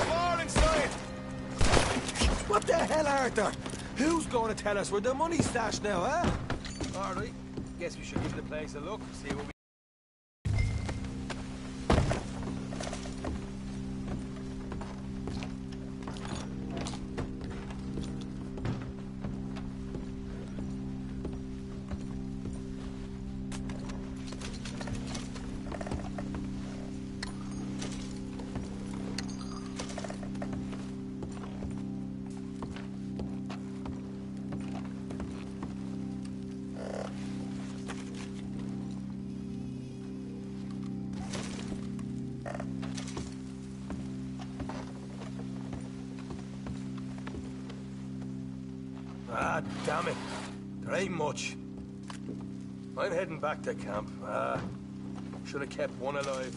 More inside! What the hell, Arthur? Who's going to tell us where the money's stashed now, huh? All right. Guess we should give the place a look, see what we... Ah, damn it. There ain't much. I'm heading back to camp. Should have kept one alive.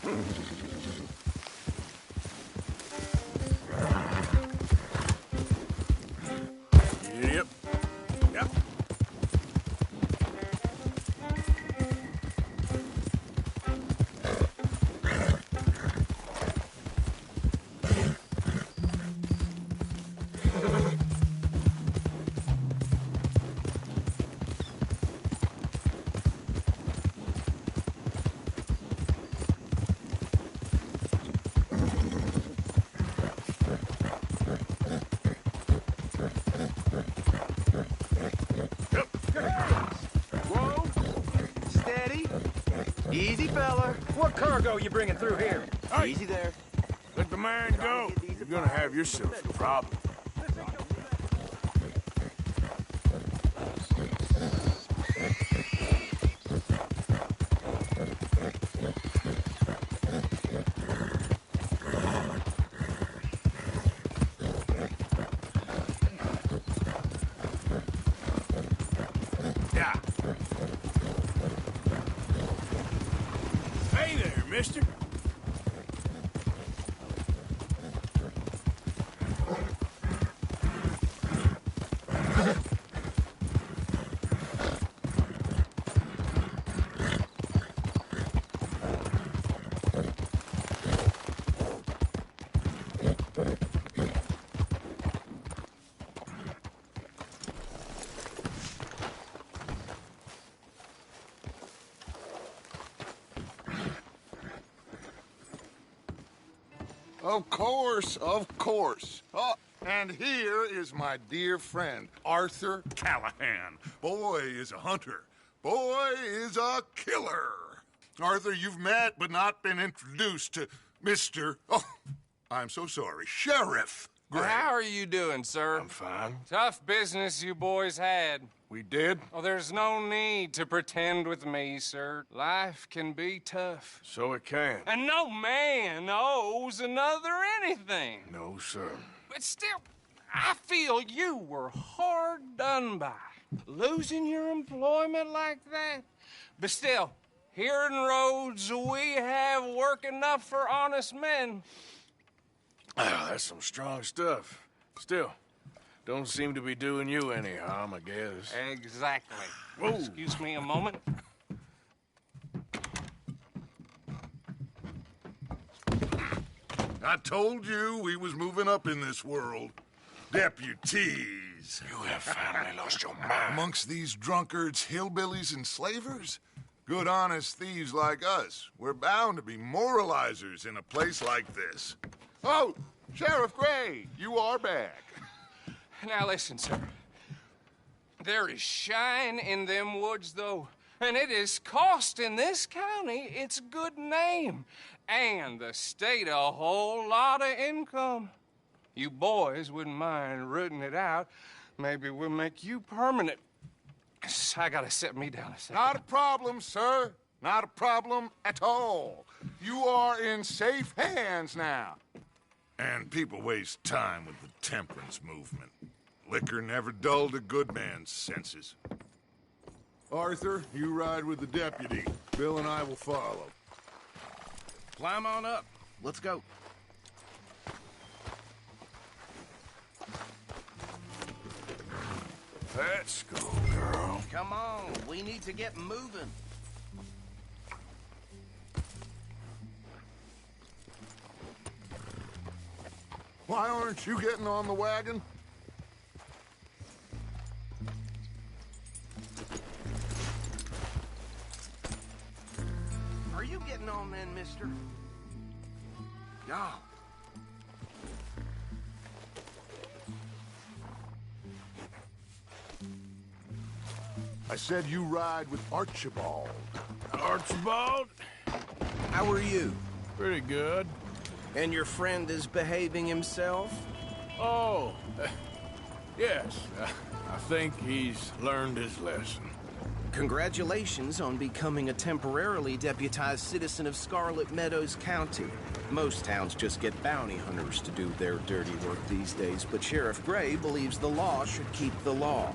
Yep. Yep. Whoa! Steady. Easy, fella. What cargo you bringing through here? Easy there. Let the man go. You're gonna have yourself a problem. Yeah. Hey there, mister. Of course, of course. Oh, and here is my dear friend, Arthur Callahan. Boy is a hunter. Boy is a killer. Arthur, you've met but not been introduced to Mr. Oh, I'm so sorry, Sheriff Gray. How are you doing, sir? I'm fine. Tough business you boys had. We did? Oh, there's no need to pretend with me, sir. Life can be tough. So it can. And no man owes another anything. No, sir. But still, I feel you were hard done by. Losing your employment like that. But still, here in Rhodes, we have work enough for honest men. Oh, that's some strong stuff. Still, don't seem to be doing you any harm, I guess. Exactly. Whoa. Excuse me a moment. I told you we was moving up in this world. Deputies. You have finally lost your mind. Amongst these drunkards, hillbillies, and slavers? Good, honest thieves like us. We're bound to be moralizers in a place like this. Oh, Sheriff Gray, you are back. Now listen, sir. There is shine in them woods, though, and it is costing this county its good name and the state a whole lot of income. You boys wouldn't mind rooting it out. Maybe we'll make you permanent. I gotta set me down a second. Not a problem, sir. Not a problem at all. You are in safe hands now. And people waste time with the temperance movement. Liquor never dulled a good man's senses. Arthur, you ride with the deputy. Bill and I will follow. Climb on up. Let's go. Let's go, girl. Come on, we need to get moving. Why aren't you getting on the wagon? Are you getting on then, mister? Yeah. I said you ride with Archibald. Archibald? How are you? Pretty good. And your friend is behaving himself? Oh, yes. I think he's learned his lesson. Congratulations on becoming a temporarily deputized citizen of Scarlet Meadows County. Most towns just get bounty hunters to do their dirty work these days, but Sheriff Gray believes the law should keep the law.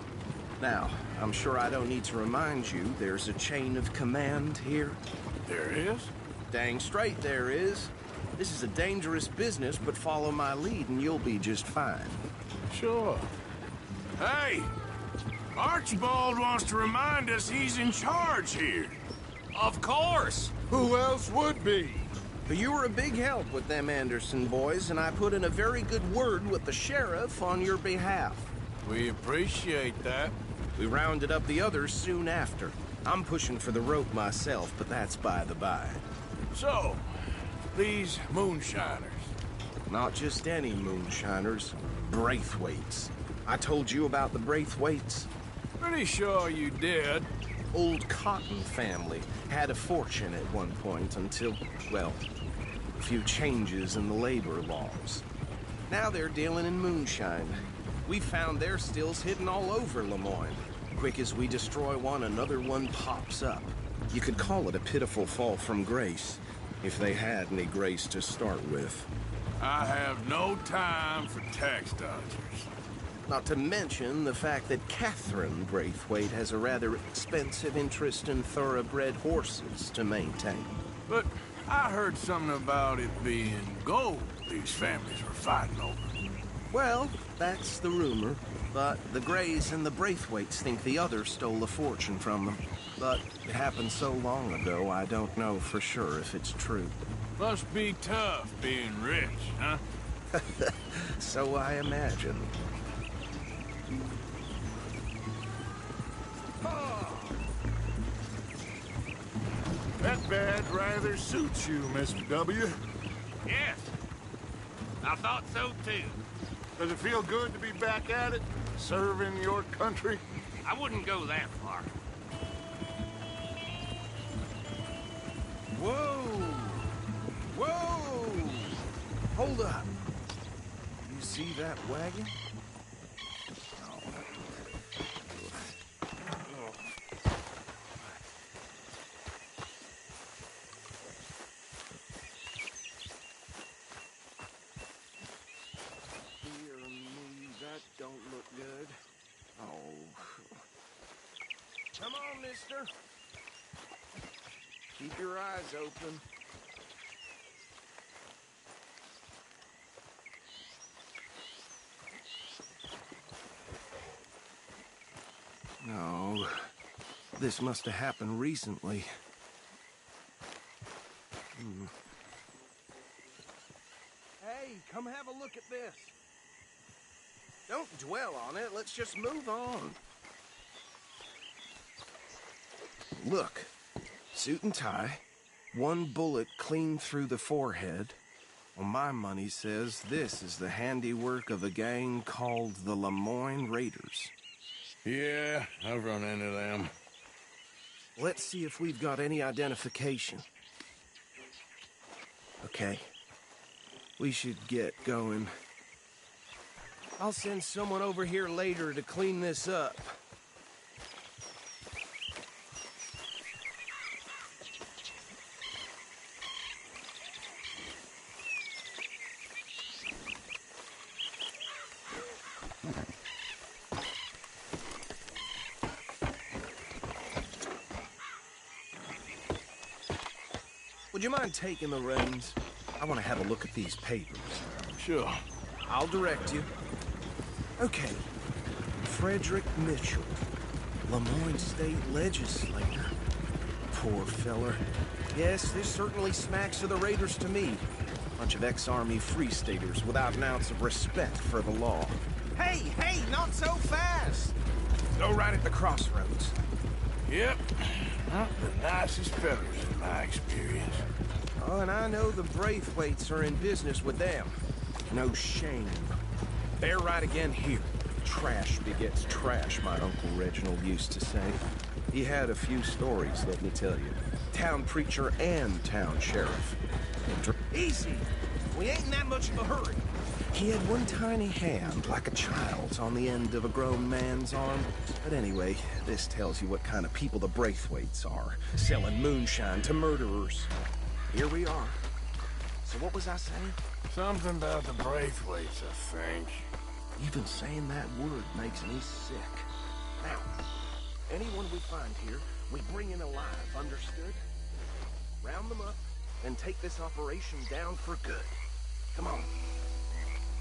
Now, I'm sure I don't need to remind you there's a chain of command here. There is? Dang straight there is. This is a dangerous business, but follow my lead and you'll be just fine. Sure. Hey! Archibald wants to remind us he's in charge here. Of course! Who else would be? But you were a big help with them Anderson boys, and I put in a very good word with the sheriff on your behalf. We appreciate that. We rounded up the others soon after. I'm pushing for the rope myself, but that's by the by. So, these moonshiners. Not just any moonshiners. Braithwaites. I told you about the Braithwaites? Pretty sure you did. Old Cotton family had a fortune at one point until, well, a few changes in the labor laws. Now they're dealing in moonshine. We found their stills hidden all over Lemoyne. Quick as we destroy one, another one pops up. You could call it a pitiful fall from grace, if they had any grace to start with. I have no time for tax dodgers. Not to mention the fact that Catherine Braithwaite has a rather expensive interest in thoroughbred horses to maintain. But I heard something about it being gold these families were fighting over. Well, that's the rumor. But the Greys and the Braithwaites think the others stole a fortune from them. But it happened so long ago, I don't know for sure if it's true. Must be tough being rich, huh? So I imagine. That badge rather suits you, Mr. W. Yes. I thought so, too. Does it feel good to be back at it? Serving your country? I wouldn't go that far. Whoa! Whoa! Hold up. You see that wagon? Don't look good. Oh. Come on, mister. Keep your eyes open. No. This must have happened recently. Hey, come have a look at this. Don't dwell on it. Let's just move on. Look. Suit and tie. One bullet clean through the forehead. Well, my money says this is the handiwork of a gang called the Lemoyne Raiders. Yeah, I've run into them. Let's see if we've got any identification. Okay. We should get going. I'll send someone over here later to clean this up. Would you mind taking the reins? I want to have a look at these papers. Sure. I'll direct you. Okay. Frederick Mitchell, Lemoyne State Legislator. Poor feller. Yes, this certainly smacks of the Raiders to me. Bunch of ex-Army Free Staters without an ounce of respect for the law. Hey, hey, not so fast! Go right at the crossroads. Yep. Not the nicest fellas in my experience. Oh, and I know the Braithwaites are in business with them. No shame. They're right again here. Trash begets trash, my Uncle Reginald used to say. He had a few stories, let me tell you. Town preacher and town sheriff. Easy! We ain't in that much of a hurry. He had one tiny hand, like a child's, on the end of a grown man's arm. But anyway, this tells you what kind of people the Braithwaites are. Selling moonshine to murderers. Here we are. So what was I saying? Something about the Braithwaites, I think. Even saying that word makes me sick. Now, anyone we find here, we bring in alive, understood? Round them up, and take this operation down for good. Come on.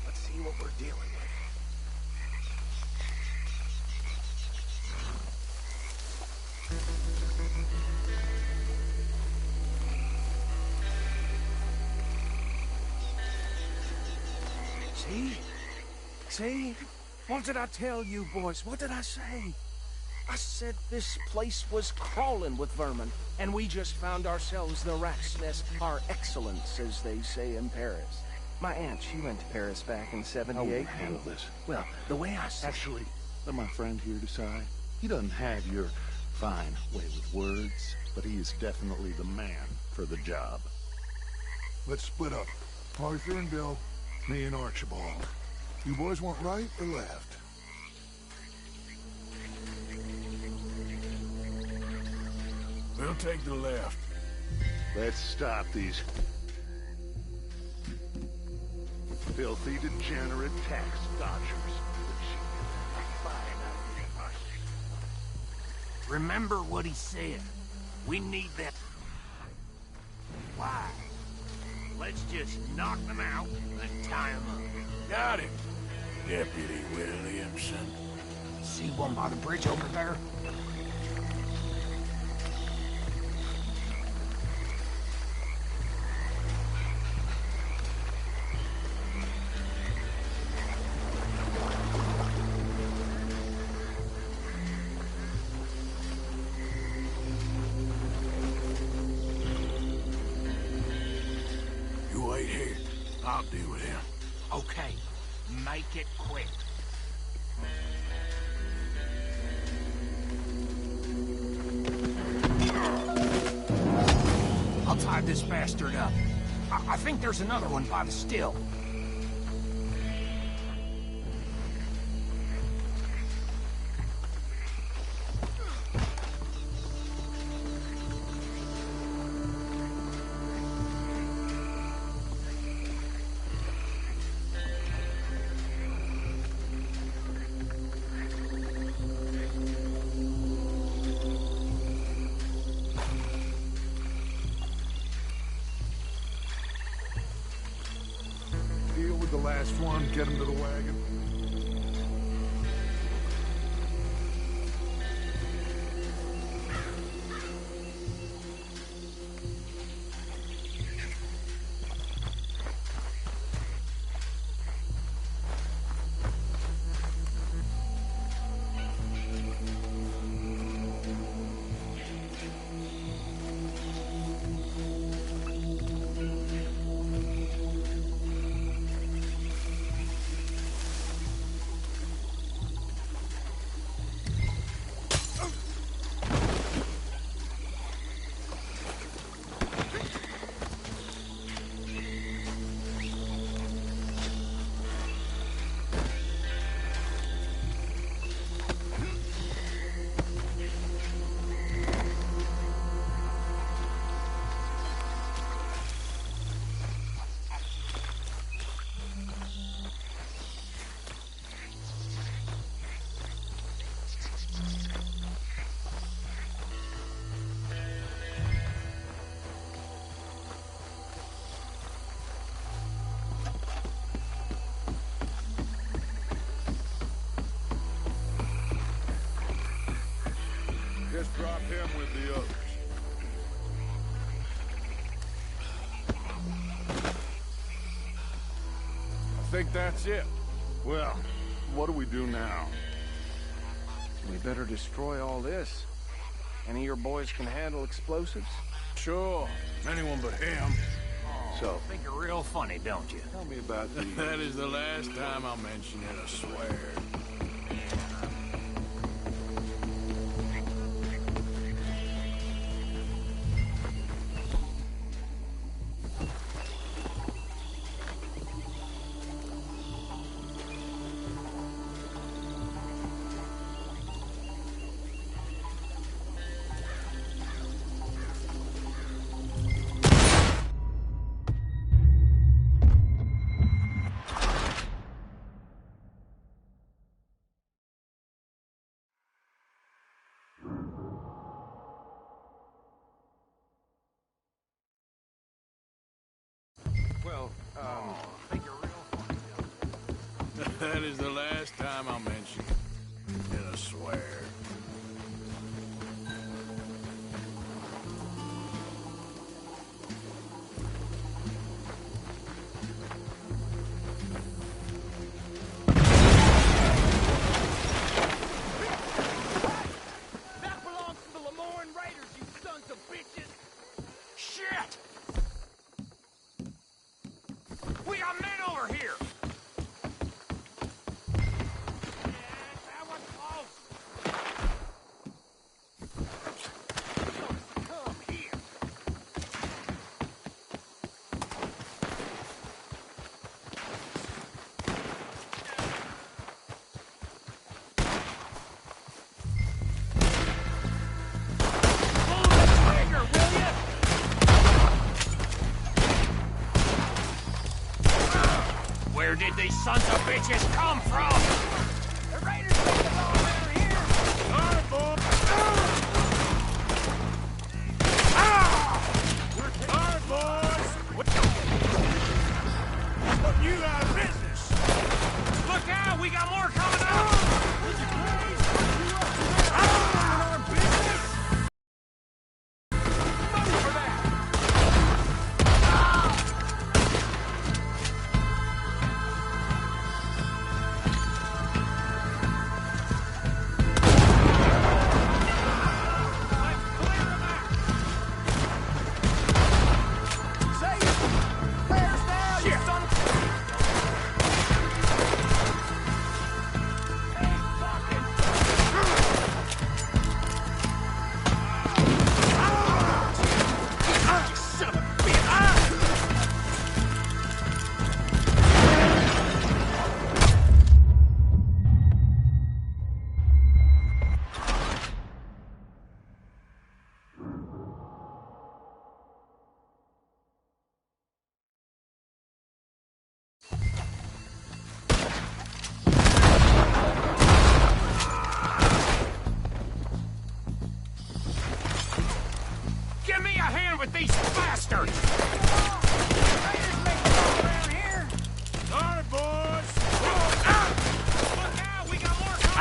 Let's see what we're dealing with. See? What did I tell you, boys? What did I say? I said this place was crawling with vermin, and we just found ourselves the rat's nest par excellence, as they say in Paris. My aunt, she went to Paris back in '78. How will we handle this? Well, the way I see Actually, let my friend here decide. He doesn't have your fine way with words, but he is definitely the man for the job. Let's split up. Arthur and Bill, me and Archibald. You boys want right or left? We'll take the left. Let's stop these filthy, degenerate tax dodgers. Remember what he said. We need that. Why? Let's just knock them out and tie them up. Got it, Deputy Williamson. See one by the bridge over there? You wait here. I'll deal with him. Okay, make it quick. I'll tie this bastard up. I think there's another one by the still. Deal with the last one, get him to the wagon. Just drop him with the others. I think that's it. Well, what do we do now? We better destroy all this. Any of your boys can handle explosives? Sure. Anyone but him. So, Think you're real funny, don't you? tell me about the... That is the last time I'll mention it, I swear. That is the last time I'll mention it. And I swear. That belongs to the Lemoran Raiders, you sons of bitches! Shit! We got men over here! That was close! Come here! Pull the trigger, will ya? Where did these sons of bitches come from? The Raiders think they're all around here! All right, boy! All right, boys! You out of business! Look out! We got more coming up! Give me a hand with these bastards! Raiders make it all around here! All right, boys! Look out! We got more coming!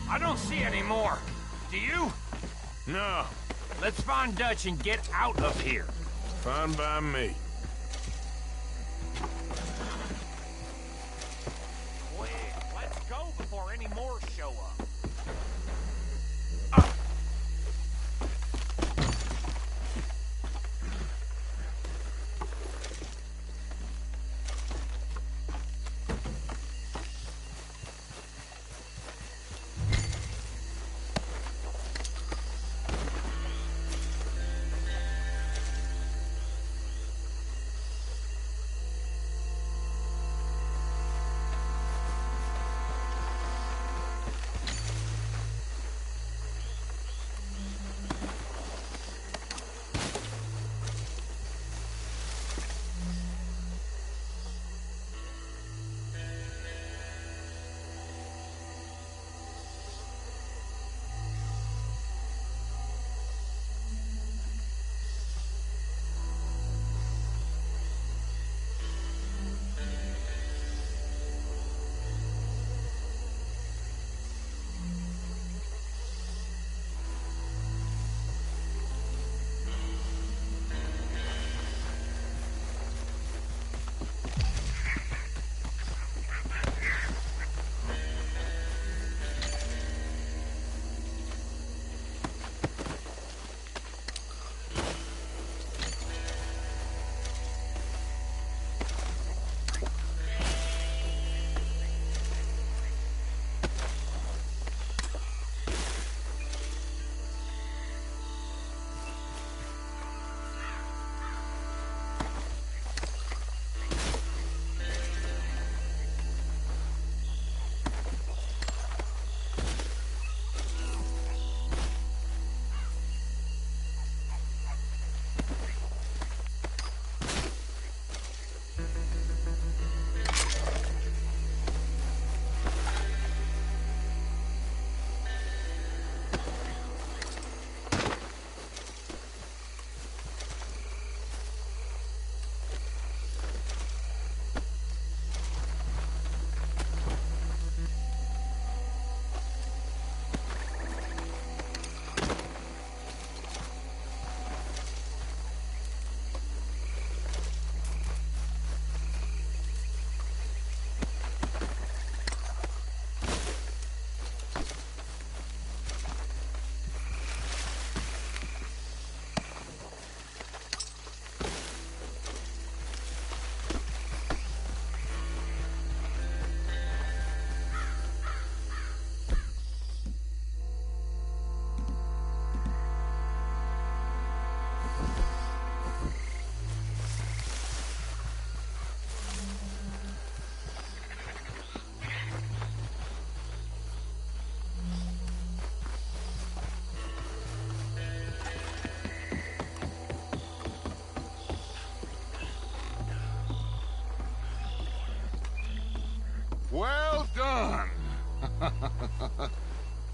I don't see any more. Do you? No. Let's find Dutch and get out of here. Fine by me. Quick, let's go before any more show up.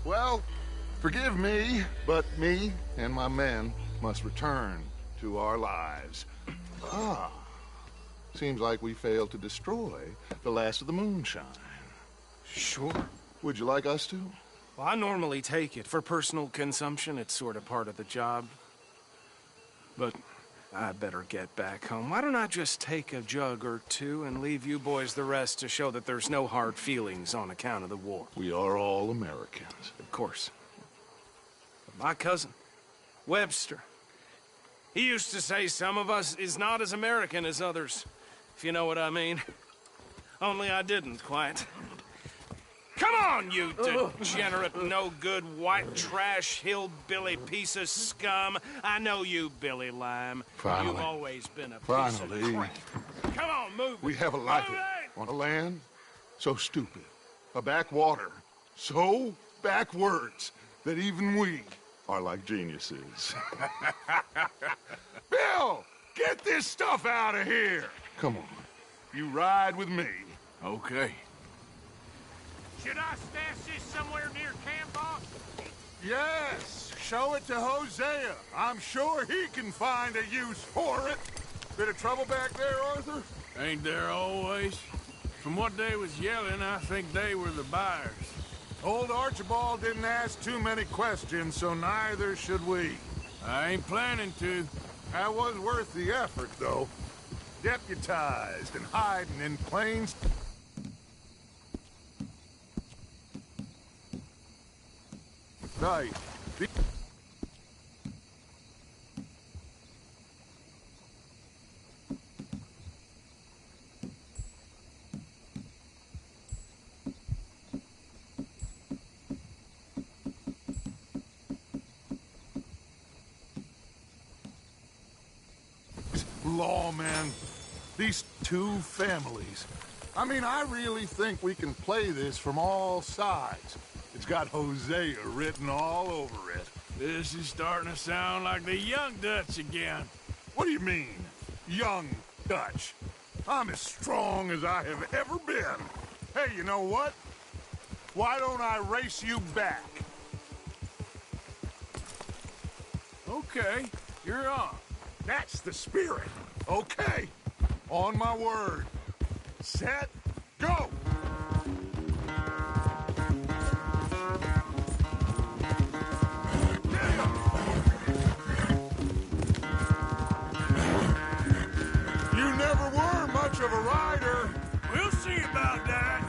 Well, forgive me, but me and my men must return to our lives. Ah. Seems like we failed to destroy the last of the moonshine. Sure. Would you like us to? Well, I normally take it. For personal consumption, it's sort of part of the job. But I better get back home. Why don't I just take a jug or two and leave you boys the rest to show that there's no hard feelings on account of the war? We are all Americans. Of course. But my cousin, Webster, he used to say some of us is not as American as others, if you know what I mean. Only I didn't quite. Come on, you degenerate, no-good, white trash, hillbilly piece of scum. I know you, Billy Lime. Finally. You've always been a Finally. piece of crap. Come on, move it. We have a life on a land so stupid, a backwater so backwards that even we are like geniuses. Bill, get this stuff out of here. Come on, you ride with me. Okay. Should I stash this somewhere near camp, boss? Yes, show it to Hosea. I'm sure he can find a use for it. Bit of trouble back there, Arthur? Ain't there always? From what they was yelling, I think they were the buyers. Old Archibald didn't ask too many questions, so neither should we. I ain't planning to. That was worth the effort, though. Deputized and hiding in plain... Right. Lawmen, these two families. I mean, I really think we can play this from all sides. It's got Hosea written all over it. This is starting to sound like the Young Dutch again. What do you mean, Young Dutch? I'm as strong as I have ever been. Hey, you know what? Why don't I race you back? Okay, you're on. That's the spirit. Okay, on my word. Set, go! You never were much of a rider. We'll see about that.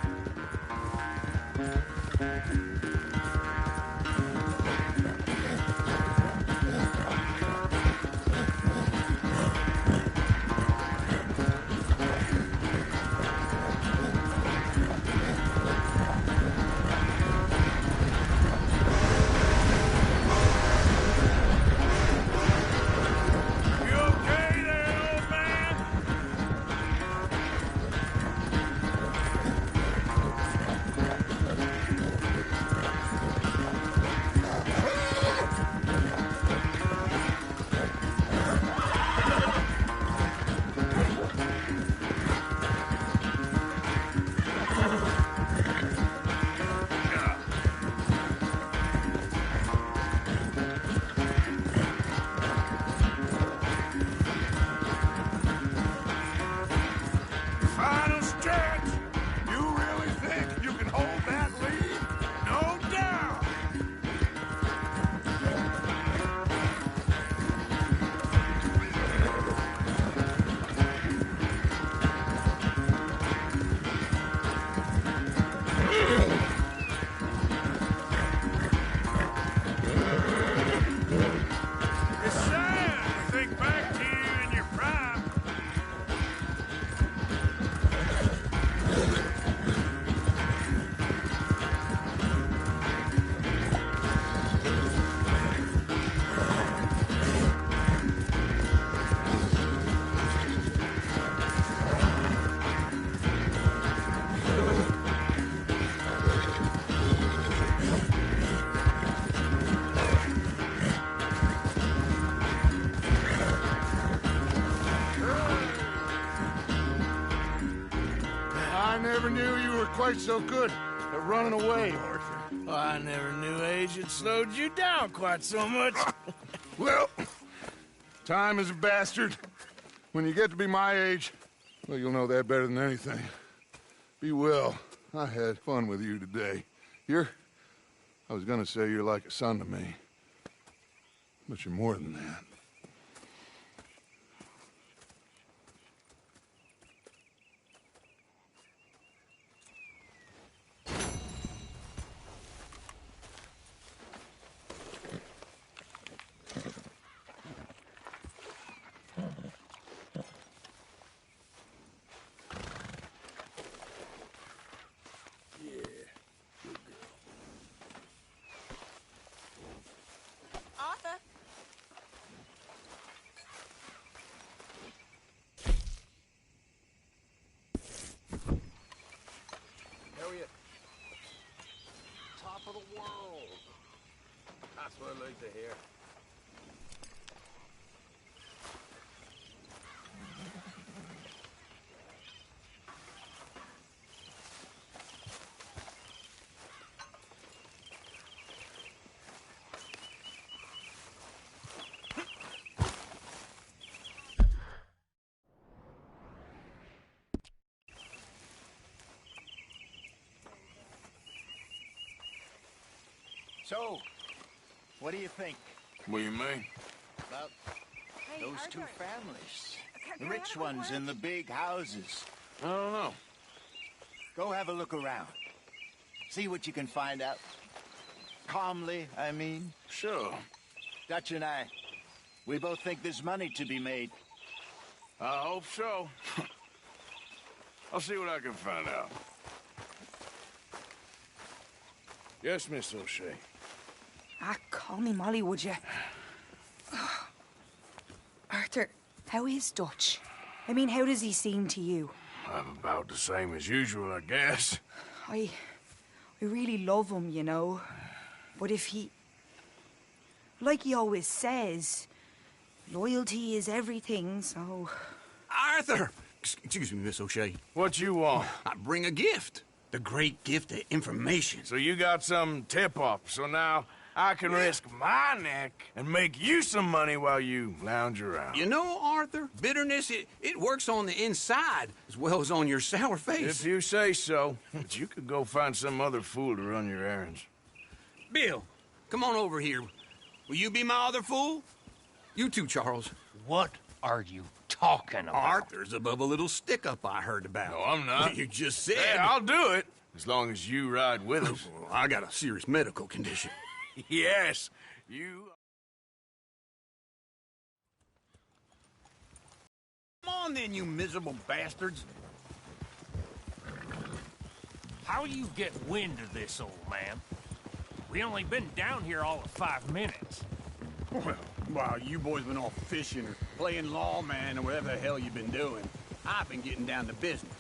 I never knew you were quite so good at running away, Arthur. Oh, I never knew age had slowed you down quite so much. Well, time is a bastard. When you get to be my age, well, you'll know that better than anything. Be well. I had fun with you today. I was gonna say you're like a son to me. But you're more than that. Top of the world. That's what I like to hear. So, what do you think? What do you mean? About those two families. The rich ones in the big houses. I don't know. Go have a look around. See what you can find out. Calmly, I mean. Sure. Dutch and I, we both think there's money to be made. I hope so. I'll see what I can find out. Yes, Miss O'Shea. Ah, call me Molly, would you? Arthur, how is Dutch? I mean, how does he seem to you? I'm about the same as usual, I guess. I really love him, you know. But if he... Like he always says, loyalty is everything, so... Arthur! Excuse me, Miss O'Shea. What you want? I bring a gift. The great gift of information. So you got some tip-off, so now I can risk my neck and make you some money while you lounge around. You know, Arthur, bitterness, it works on the inside as well as on your sour face. If you say so. But you could go find some other fool to run your errands. Bill, come on over here. Will you be my other fool? You too, Charles. What are you talking about? Arthur's above a little stick-up I heard about. No, I'm not. You just said... Hey, I'll do it, as long as you ride with us. I got a serious medical condition. Yes, you... Come on then, you miserable bastards. How you get wind of this, old man? We only been down here all of 5 minutes. Well, while you boys been off fishing or playing lawman or whatever the hell you've been doing, I've been getting down to business.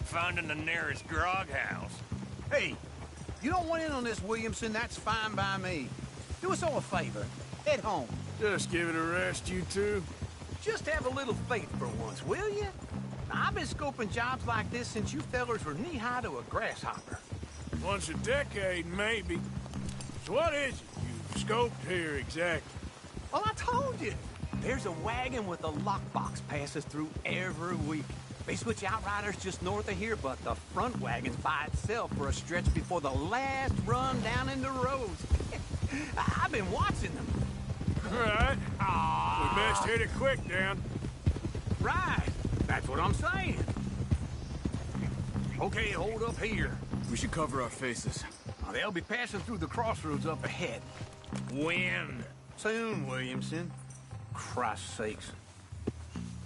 Finding the nearest grog house. Hey, you don't want in on this, Williamson, that's fine by me. Do us all a favor. Head home. Just give it a rest, you two. Just have a little faith for once, will you? I've been scoping jobs like this since you fellers were knee-high to a grasshopper. Once a decade, maybe. So what is it you've scoped here exactly? Well, I told you. There's a wagon with a lockbox passes through every week. They switch outriders just north of here, but the front wagon's by itself for a stretch before the last run down in the roads. I've been watching them. All right. We best hit it quick, Dan. Right. That's what I'm saying. Okay, hold up here. We should cover our faces. They'll be passing through the crossroads up ahead. When? Soon, Williamson. Christ's sakes.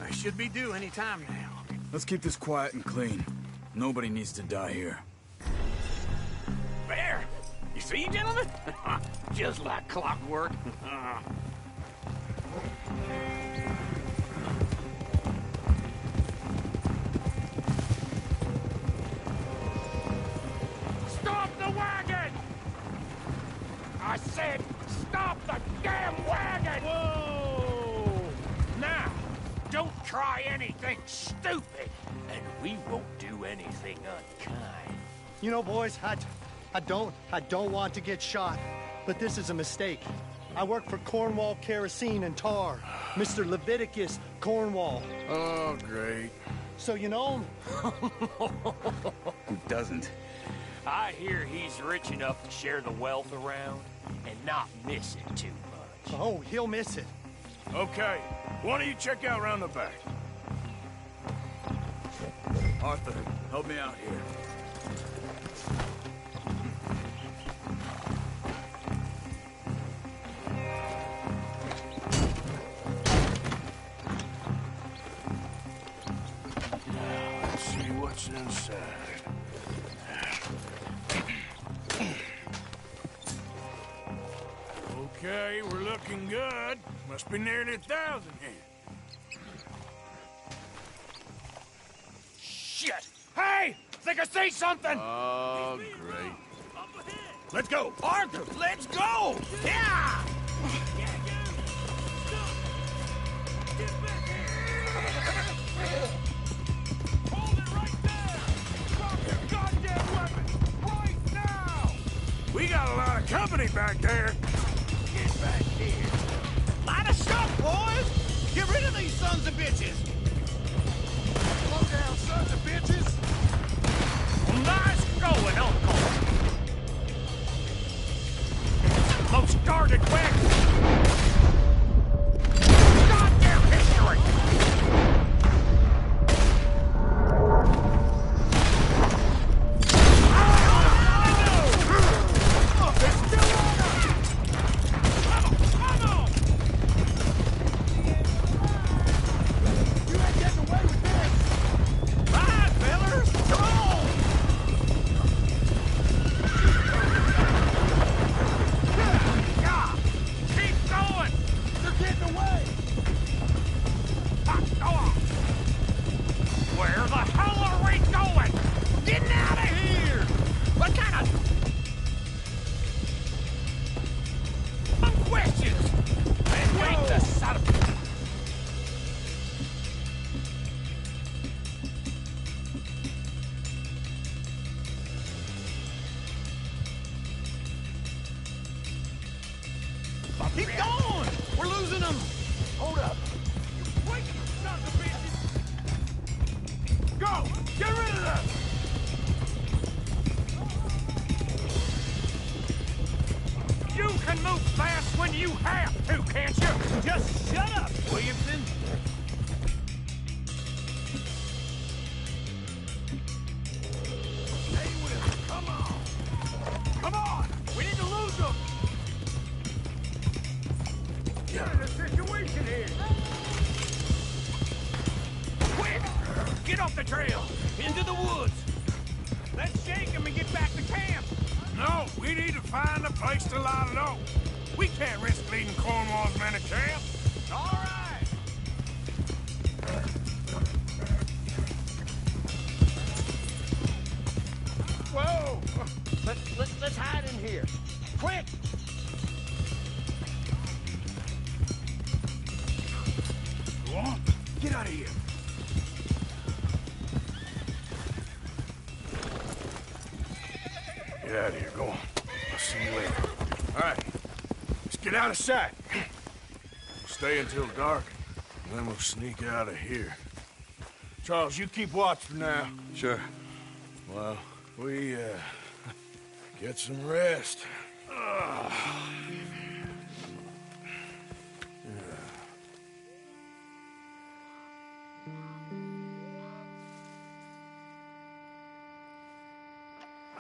I should be due any time now. Let's keep this quiet and clean. Nobody needs to die here. There! You see, gentlemen? Just like clockwork. Stop the wagon! I said, stop the damn wagon! Whoa! Now, don't try anything stupid, and we won't do anything unkind. You know, boys, I don't want to get shot, but this is a mistake. I work for Cornwall Kerosene and Tar. Mr. Leviticus Cornwall. Oh, great. So you know him? Who doesn't? I hear he's rich enough to share the wealth around and not miss it too much. Oh, he'll miss it. Okay, why don't you check out round the back? Arthur, help me out here. Let's see what's inside. Okay, we're looking good. Must be nearly 1,000 here. Shit! Hey! Think I see something! Oh, great. Let's go! Arthur, let's go! Yeah! Hold it right there! Drop your goddamn weapon! Right now! We got a lot of company back there. Get back here! Line us up, boys! Get rid of these sons of bitches! Slow down, sons of bitches! Nice going, Uncle! Most guarded wagons! Goddamn history! Keep going! We're losing them! Hold up. You freaking sons of bitches! Go! Get rid of them! You can move fast when you have to, can't you? Just shut up, Williamson! Stay with us, come on! Come on! We need to lose them! What is the situation here? Quick! Get off the trail! Into the woods! Let's shake them and get back to camp! No, we need to find a place to lie low. We can't risk leading Cornwall's men to camp. All right! Whoa! Let's hide in here. Quick! Go on. Get out of here. Get out of here. Go on. I'll see you later. All right. Let's get out of sight. Stay until dark, and then we'll sneak out of here. Charles, you keep watch for now. Sure. Well, we, get some rest.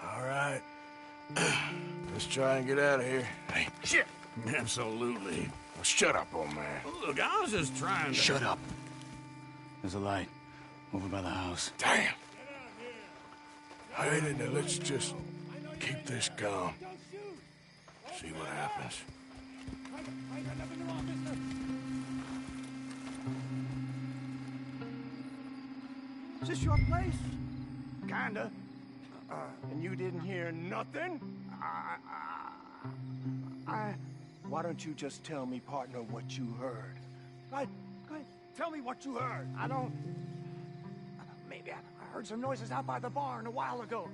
All right. Let's try and get out of here. Hey, shit! Absolutely. Well, shut up, old man. Look, I was just trying to... Shut up. There's a light over by the house. Damn! Hey, now let's just keep this calm. See what happens. Is this your place? Kinda. And you didn't hear nothing? Why don't you just tell me, partner, what you heard? Go ahead, tell me what you heard. I don't... Maybe I heard some noises out by the barn a while ago.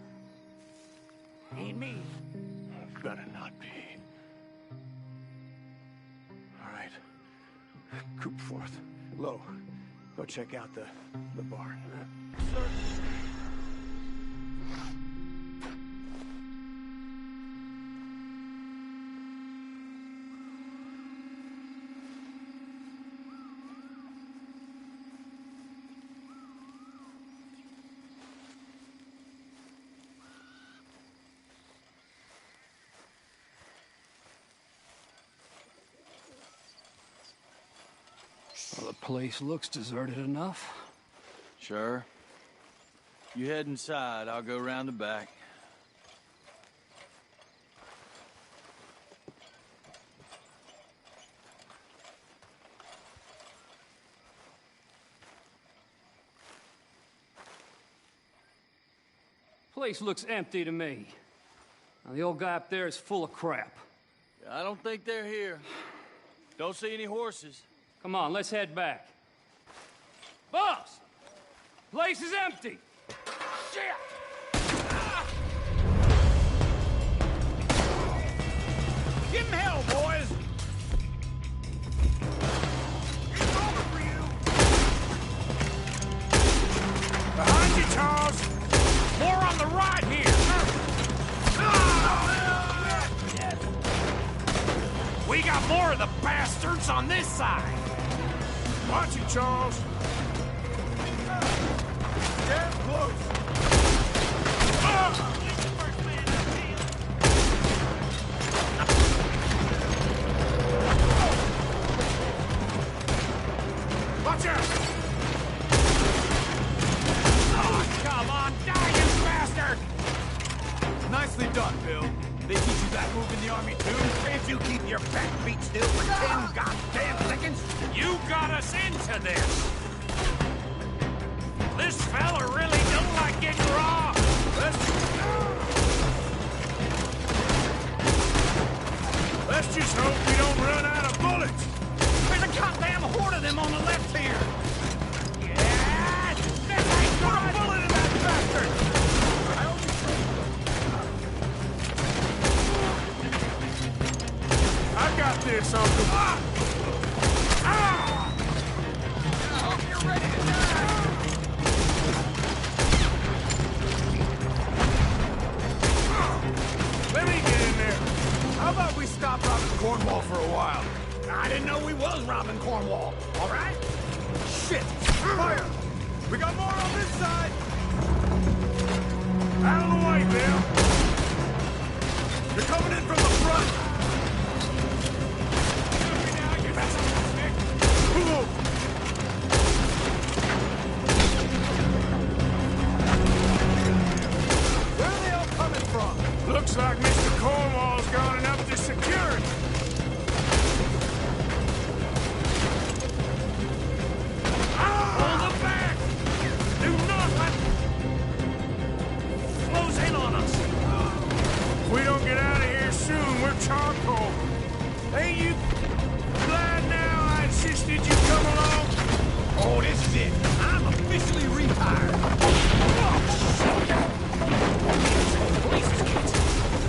Ain't me. Better not be. All right. Coop forth. Lo, go check out the barn. Well, the place looks deserted enough. Sure. You head inside, I'll go round the back. Place looks empty to me. Now, the old guy up there is full of crap. I don't think they're here. Don't see any horses. Come on, let's head back. Boss! Place is empty! Shit! Give him hell, boys! It's over for you! Behind you, Charles! More on the right here! We got more of the bastards on this side! Watch it, Charles! Damn close! Watch out! Oh, come on, die, you bastard! Nicely done, Bill. They teach you that move in the army, too? Can't you keep your backbeat still for 10 goddamn seconds? You got us into this! This fella really don't like getting raw! Let's just hope we don't run out of bullets! There's a goddamn horde of them on the left here! Yeah! This ain't put a bullet in that bastard! I got this, Uncle. I hope you're ready to die! Let me get in there. How about we stop robbing Cornwall for a while? I didn't know we was robbing Cornwall, all right? Shit! Fire! We got more on this side! Out of the way, Bill. They're coming in from the front! Where are they all coming from? Looks like Mr. Cornwall's gone and upped his security. Hold them back! Do not let... Close in on us! If we don't get out of here soon, we're charcoal. Ain't you glad now I insisted you come along? Oh, this is it. I'm officially retired. Oh, shit. Police kids.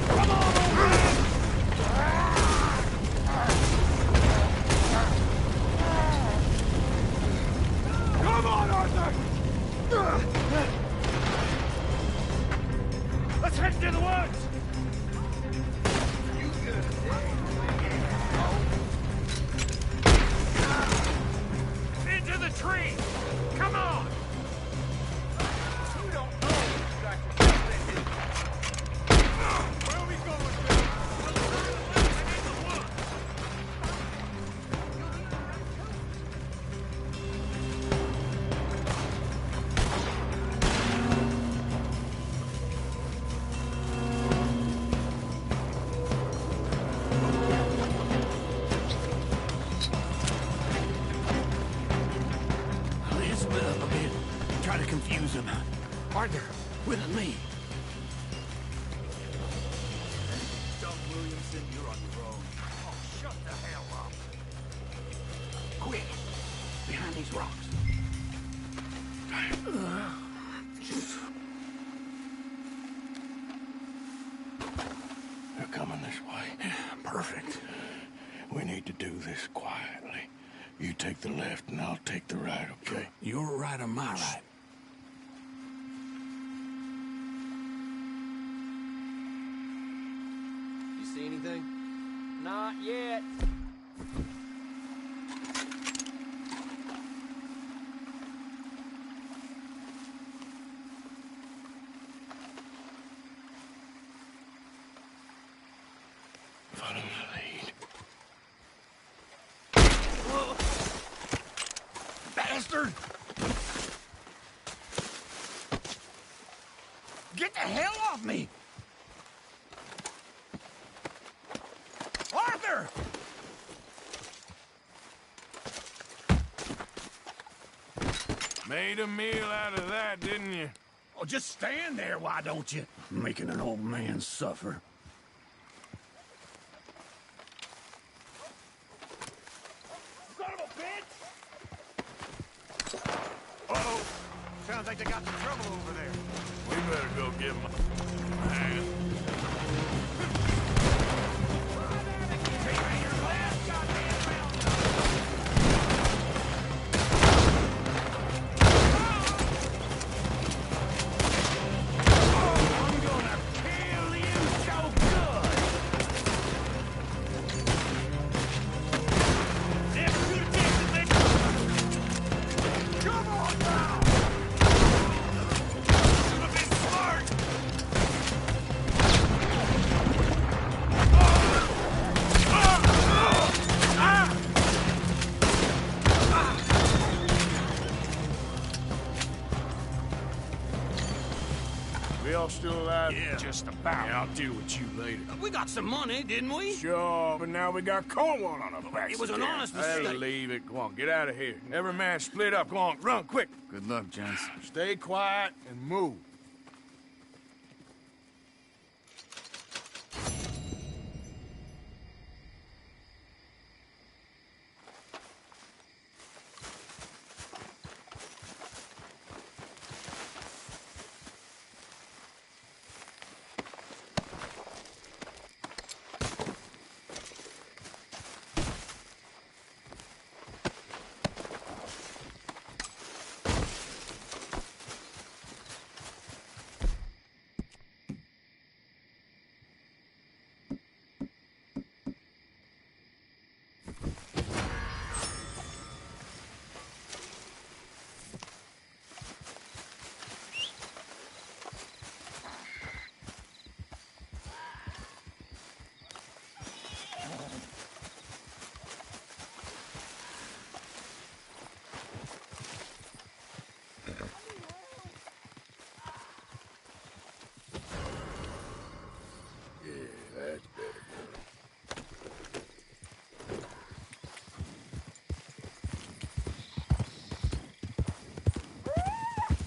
Come on over in. Come on, Arthur. Let's head to the woods. Into the tree! Come on! You don't know exactly what this is. Where are we going, Bill? Split up a bit. Try to confuse them. Arthur, with me. Doug Williamson, you're on your own. Oh, shut the hell up. Quick! Behind these rocks. need to do this quietly. You take the left and I'll take the right, okay? Your right or my right? You see anything? Not yet. Follow my lead. Whoa. Bastard! Get the hell off me! Arthur! Made a meal out of that, didn't you? Oh, just stand there, why don't you? Making an old man suffer. Son of a bitch! Uh-oh. Sounds like they got some trouble over there. We better go give him a hand. We all still alive? Yeah, just about. Yeah, I'll deal with you later. We got some money, didn't we? Sure, but now we got Cornwall on our backs. It was an again. honest mistake. Hey, leave it. Go on, get out of here. Every man split up. Go on, run, quick. Good luck, gents. Stay quiet and move.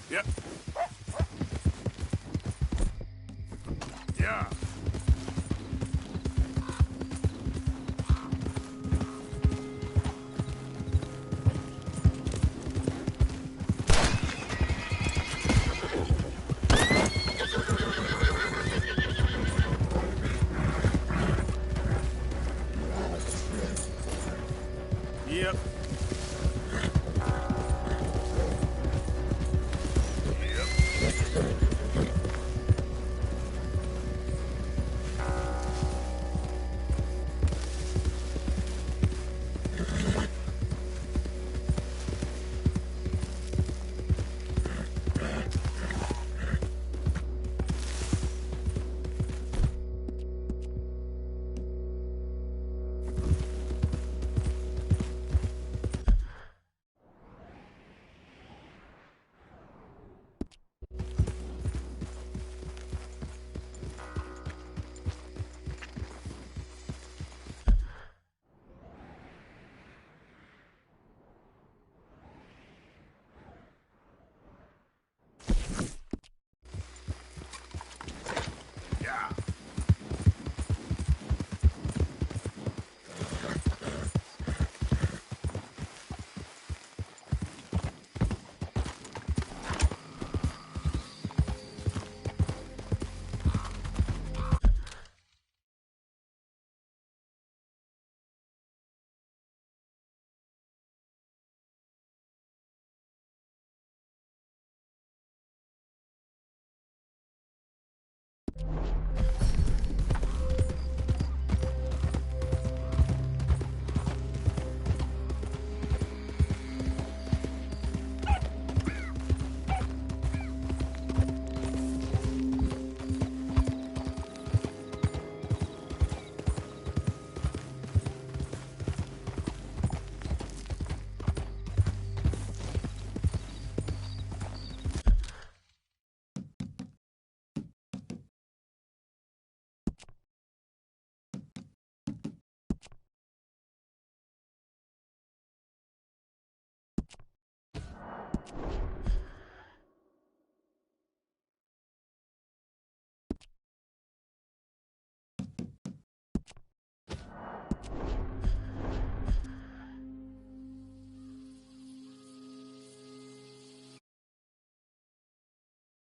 Yep. Yeah. Yep.